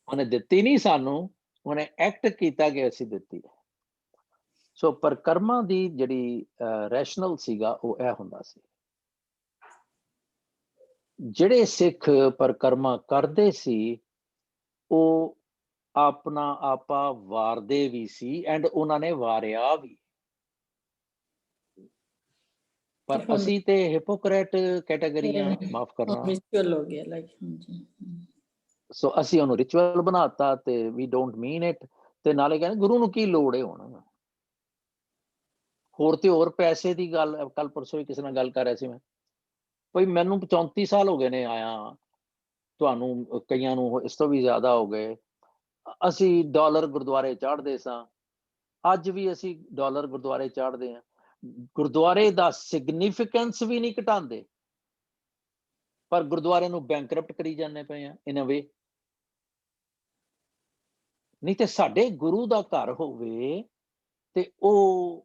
ਉਹਨੇ ਦਿੱਤੀ ਨਹੀਂ ਸਾਨੂੰ, ਉਹਨੇ ਐਕਟ ਕੀਤਾ ਕਿ ਅਸੀਂ ਦਿੱਤੀ ਹੈ। ਸੋ ਪਰਿਕਰਮਾ ਦੀ ਜਿਹੜੀ ਰੈਸ਼ਨਲ ਸੀਗਾ ਉਹ ਇਹ ਹੁੰਦਾ ਸੀ। ਜਿਹੜੇ ਸਿੱਖ ਪਰਿਕਰਮਾ ਕਰਦੇ ਸੀ ਉਹ ਆਪਣਾ ਆਪਾ ਵਾਰਦੇ ਵੀ ਸੀ ਐਂਡ ਉਹਨਾਂ ਨੇ ਵਾਰਿਆ ਵੀ। ਪਰ ਅਸੀਂ ਤੇ ਹਿਪੋਕਰੇਟ ਕੈਟਾਗਰੀਆਂ, ਮਾਫ ਕਰਨਾ, ਰਿਚੁਅਲ ਹੋ ਗਿਆ ਲਾਈਕ। ਸੋ ਅਸੀਂ ਉਹਨੂੰ ਰਿਚੁਅਲ ਬਣਾਤਾ ਤੇ ਵੀ ਡੋਂਟ ਮੀਨ ਇਟ। ਤੇ ਨਾਲੇ ਕਹਿੰਦੇ ਗੁਰੂ ਨੂੰ ਕੀ ਲੋੜ ਹੈ ਹੁਣ ਹੋਰ। ਤੇ ਹੋਰ ਪੈਸੇ ਦੀ ਗੱਲ, ਕੱਲ ਪਰਸੋਂ ਹੀ ਕਿਸੇ ਨਾਲ ਗੱਲ ਕਰ ਰਿਹਾ ਸੀ ਮੈਂ, ਭਈ ਮੈਨੂੰ 34 ਸਾਲ ਹੋ ਗਏ ਨੇ ਆਇਆ, ਤੁਹਾਨੂੰ ਕਈਆਂ ਨੂੰ ਇਸ ਤੋਂ ਵੀ ਜ਼ਿਆਦਾ ਹੋ ਗਏ। ਅਸੀਂ ਡਾਲਰ ਗੁਰਦੁਆਰੇ ਚਾੜਦੇ ਸਾਂ, ਅੱਜ ਵੀ ਅਸੀਂ ਡਾਲਰ ਗੁਰਦੁਆਰੇ ਚਾੜਦੇ ਹਾਂ। ਗੁਰਦੁਆਰੇ ਦਾ ਸਿਗਨੀਫਿਕੈਂਸ ਵੀ ਨਹੀਂ ਘਟਾਉਂਦੇ, ਪਰ ਗੁਰਦੁਆਰੇ ਨੂੰ ਬੈਂਕਰਪਟ ਕਰੀ ਜਾਂਦੇ ਪਏ ਆ ਇਨ ਅ ਵੇ। ਨਹੀਂ ਤੇ ਸਾਡੇ ਗੁਰੂ ਦਾ ਘਰ ਹੋਵੇ ਤੇ ਉਹ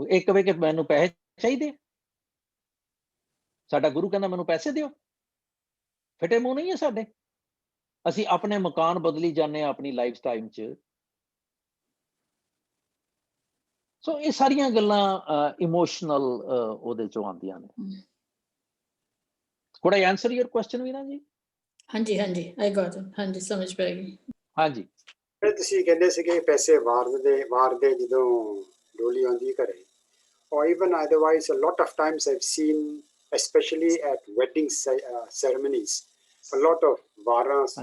ਇੱਕ ਕਹੇ ਕਿ ਮੈਨੂੰ ਪੈਸੇ ਚਾਹੀਦੇ, ਸਾਡਾ ਗੁਰੂ ਕਹਿੰਦਾ ਮੈਨੂੰ ਪੈਸੇ ਦਿਓ, ਫਿੱਟੇ ਮੂੰਹ ਨਹੀਂ ਹੈ ਸਾਡੇ। ਅਸੀਂ ਆਪਣੇ ਮਕਾਨ ਬਦਲੀ ਜਾਂਦੇ ਹਾਂ ਆਪਣੀ ਲਾਈਫ ਟਾਈਮ 'ਚ। ਸੋ ਇਹ ਸਾਰੀਆਂ ਗੱਲਾਂ ਇਮੋਸ਼ਨਲ ਉਹਦੇ ਚੋਂ ਆਉਂਦੀਆਂ ਨੇ। Could I answer your question, ਵੀਨਾ ਜੀ? ਹਾਂਜੀ ਹਾਂਜੀ, ਆਈ ਗॉट ਇਟ। ਹਾਂਜੀ, ਸਮਝ ਪੈ ਗਈ। ਹਾਂਜੀ। ਤੁਸੀਂ ਕਹਿੰਦੇ ਸੀ ਕਿ ਪੈਸੇ ਵਾਰਦੇ ਜਦੋਂ ਡੋਲੀ ਆਉਂਦੀ ਘਰੇ, or even otherwise a lot of times I've seen, especially at wedding ceremonies, a lot of varas,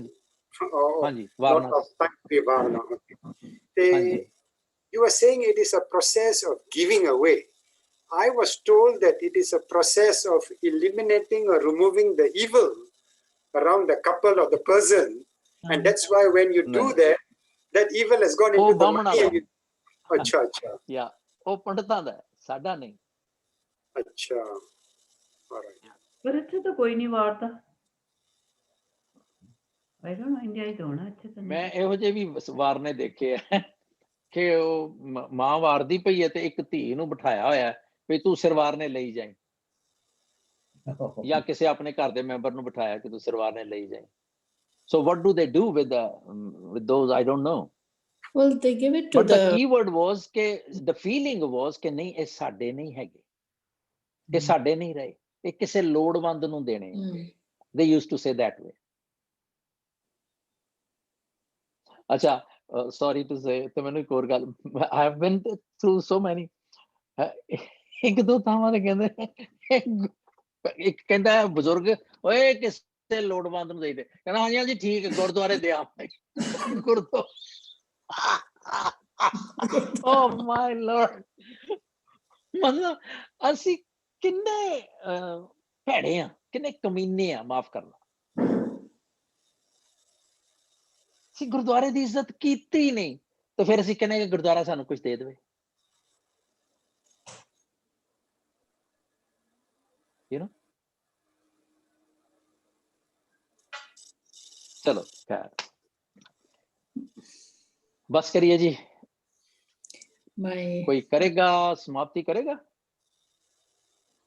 lot of time varna. You were saying it is a process of giving away. I was told that it is a process of eliminating or removing the evil around the couple or the person, and that's why when you do that, that evil has gone into the money. Acha acha. Yeah, ਉਹ ਪੰਡਤਾਂ ਦਾ, ਸਾਡਾ ਨਹੀਂ। ਅੱਛਾ, alright. ਪਰ ਇੱਥੇ ਤਾਂ ਕੋਈ ਨਹੀਂ ਵਾਰਦਾ। I don't know, ਇੰਡੀਆ ਹੀ ਤਾਂ ਹੋਣਾ ਇੱਥੇ ਤਾਂ। ਮੈਂ ਇਹੋ ਜਿਹੇ ਵੀ ਵਾਰਨੇ ਦੇਖੇ ਆ ਕਿ ਉਹ ਮਾਂ ਵਾਰਦੀ ਪਈ ਹੈ ਤੇ ਇੱਕ ਧੀ ਨੂੰ ਬਿਠਾਇਆ ਹੋਇਆ ਵੀ ਤੂੰ ਸਿਰਵਾਰਨੇ ਲਈ ਜਾਏ, ਜਾਂ ਕਿਸੇ ਆਪਣੇ ਘਰ ਦੇ ਮੈਂਬਰ ਨੂੰ ਬਿਠਾਇਆ ਕਿ ਤੂੰ ਸਿਰਵਾਰਨੇ ਲਈ ਜਾਏ। So what do they do with those? I don't know. Well, they give it to But the keyword was कि the feeling was कि नहीं ਇਹ ਸਾਡੇ ਨਹੀਂ ਹੈਗੇ, ਇਹ ਸਾਡੇ ਨਹੀਂ ਰਹੇ, ਇਹ ਕਿਸੇ ਲੋੜਵੰਦ ਨੂੰ ਦੇਣੇ। They used to say that way. ਅੱਛਾ, sorry to say, ਤੇ ਮੈਨੂੰ ਇੱਕ ਹੋਰ ਗੱਲ, I have been through so many. ਇੱਕ ਦੋ ਥਾਵਾਂ ਤੇ ਕਹਿੰਦੇ, ਇੱਕ ਕਹਿੰਦਾ ਬਜ਼ੁਰਗ, ਓਏ ਕਿਸੇ ਲੋੜਵੰਦ ਨੂੰ ਦੇ ਦੇ, ਕਹਿੰਦਾ ਹਾਂਜੀ ਹਾਂਜੀ ਠੀਕ ਹੈ, ਗੁਰਦੁਆਰੇ ਦੇ ਆਵਾਂਗੇ। ਗੁਰਦੁਆਰੇ, oh my lord, ਮਤਲਬ ਅਸੀਂ ਕਿੰਨੇ ਭੈੜੇ ਆ, ਕਿੰਨੇ ਕਮੀਨੇ ਆ, ਮਾਫ ਕਰਨਾ। ਅਸੀਂ ਗੁਰਦੁਆਰੇ ਦੀ ਇੱਜ਼ਤ ਕੀਤੀ ਨਹੀਂ ਤੇ ਫਿਰ ਅਸੀਂ ਕਹਿੰਦੇ ਕਿ ਗੁਰਦੁਆਰਾ ਸਾਨੂੰ ਕੁਝ ਦੇ ਦੇਵੇ। You know? चलो खैर, बस करिए जी। कोई करेगा, समाप्ति करेगा,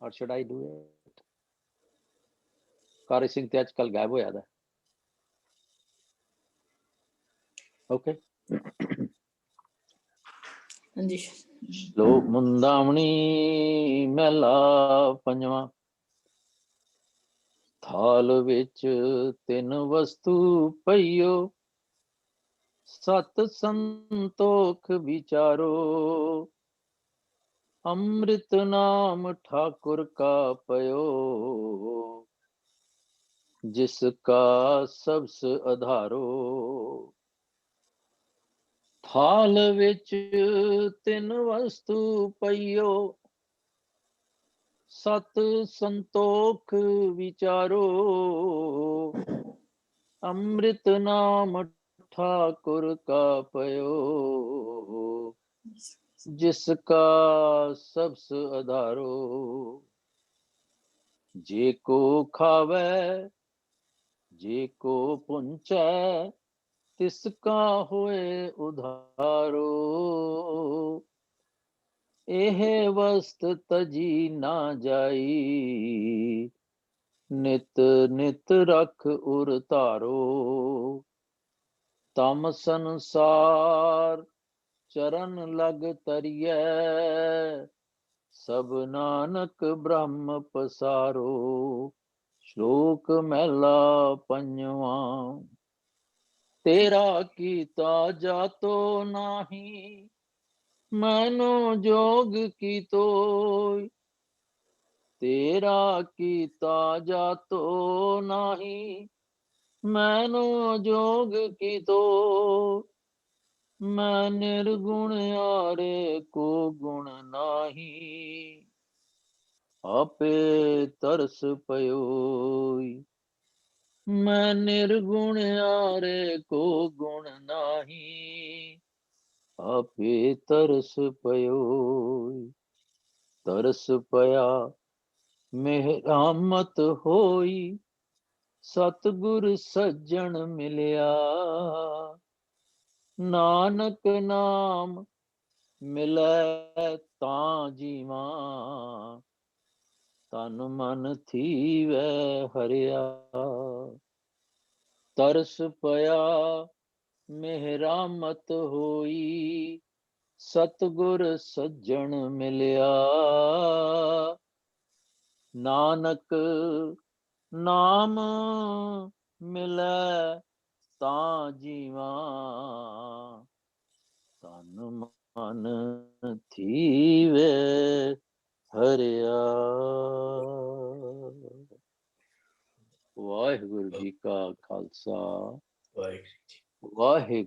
और should I do it? कारी सिंह ते आजकल गायब हो जाता है। ओके, श्लोक मुंदामणी महला पंजवा। थाल विच तिन वस्तु पईयो, सत संतोख विचारो। अमृत नाम ठाकुर का पयो, जिसका सबस आधारो थाल विच तिन वस्तु पइयो सत संतोख विचारो अमृत नाम ठाकुर का पयो जिसका सबस आधारो जे को खावे जे को पुंचै तिसका होए उधारो एह वस्त तजी ना जाई नित नित रख उर तारो तम संसार चरण लग तरिय सब नानक ब्रह्म पसारो श्लोक महला पंजवा तेरा कीता जातो नाही मैनो जोग की तोय तेरा कीता जातो नाही मैनो जोग की तो मैं निर्गुण आरे को गुण नाही आपे तरस पयोई मैं निर्गुण आरे को गुण नाही आपे तरस पयोई तरस पया मेहरामत होई सतगुर सज्जन मिलिया नानक नाम मिलै तां जीवा तन मन थीवै हरिया तरस पया मेहरामत होई सतगुर सज्जन मिलिया नानक नाम मिलै तां जीवा तन मन थीवे हरिया वाहिगुरु जी का खालसा वाहिगुरु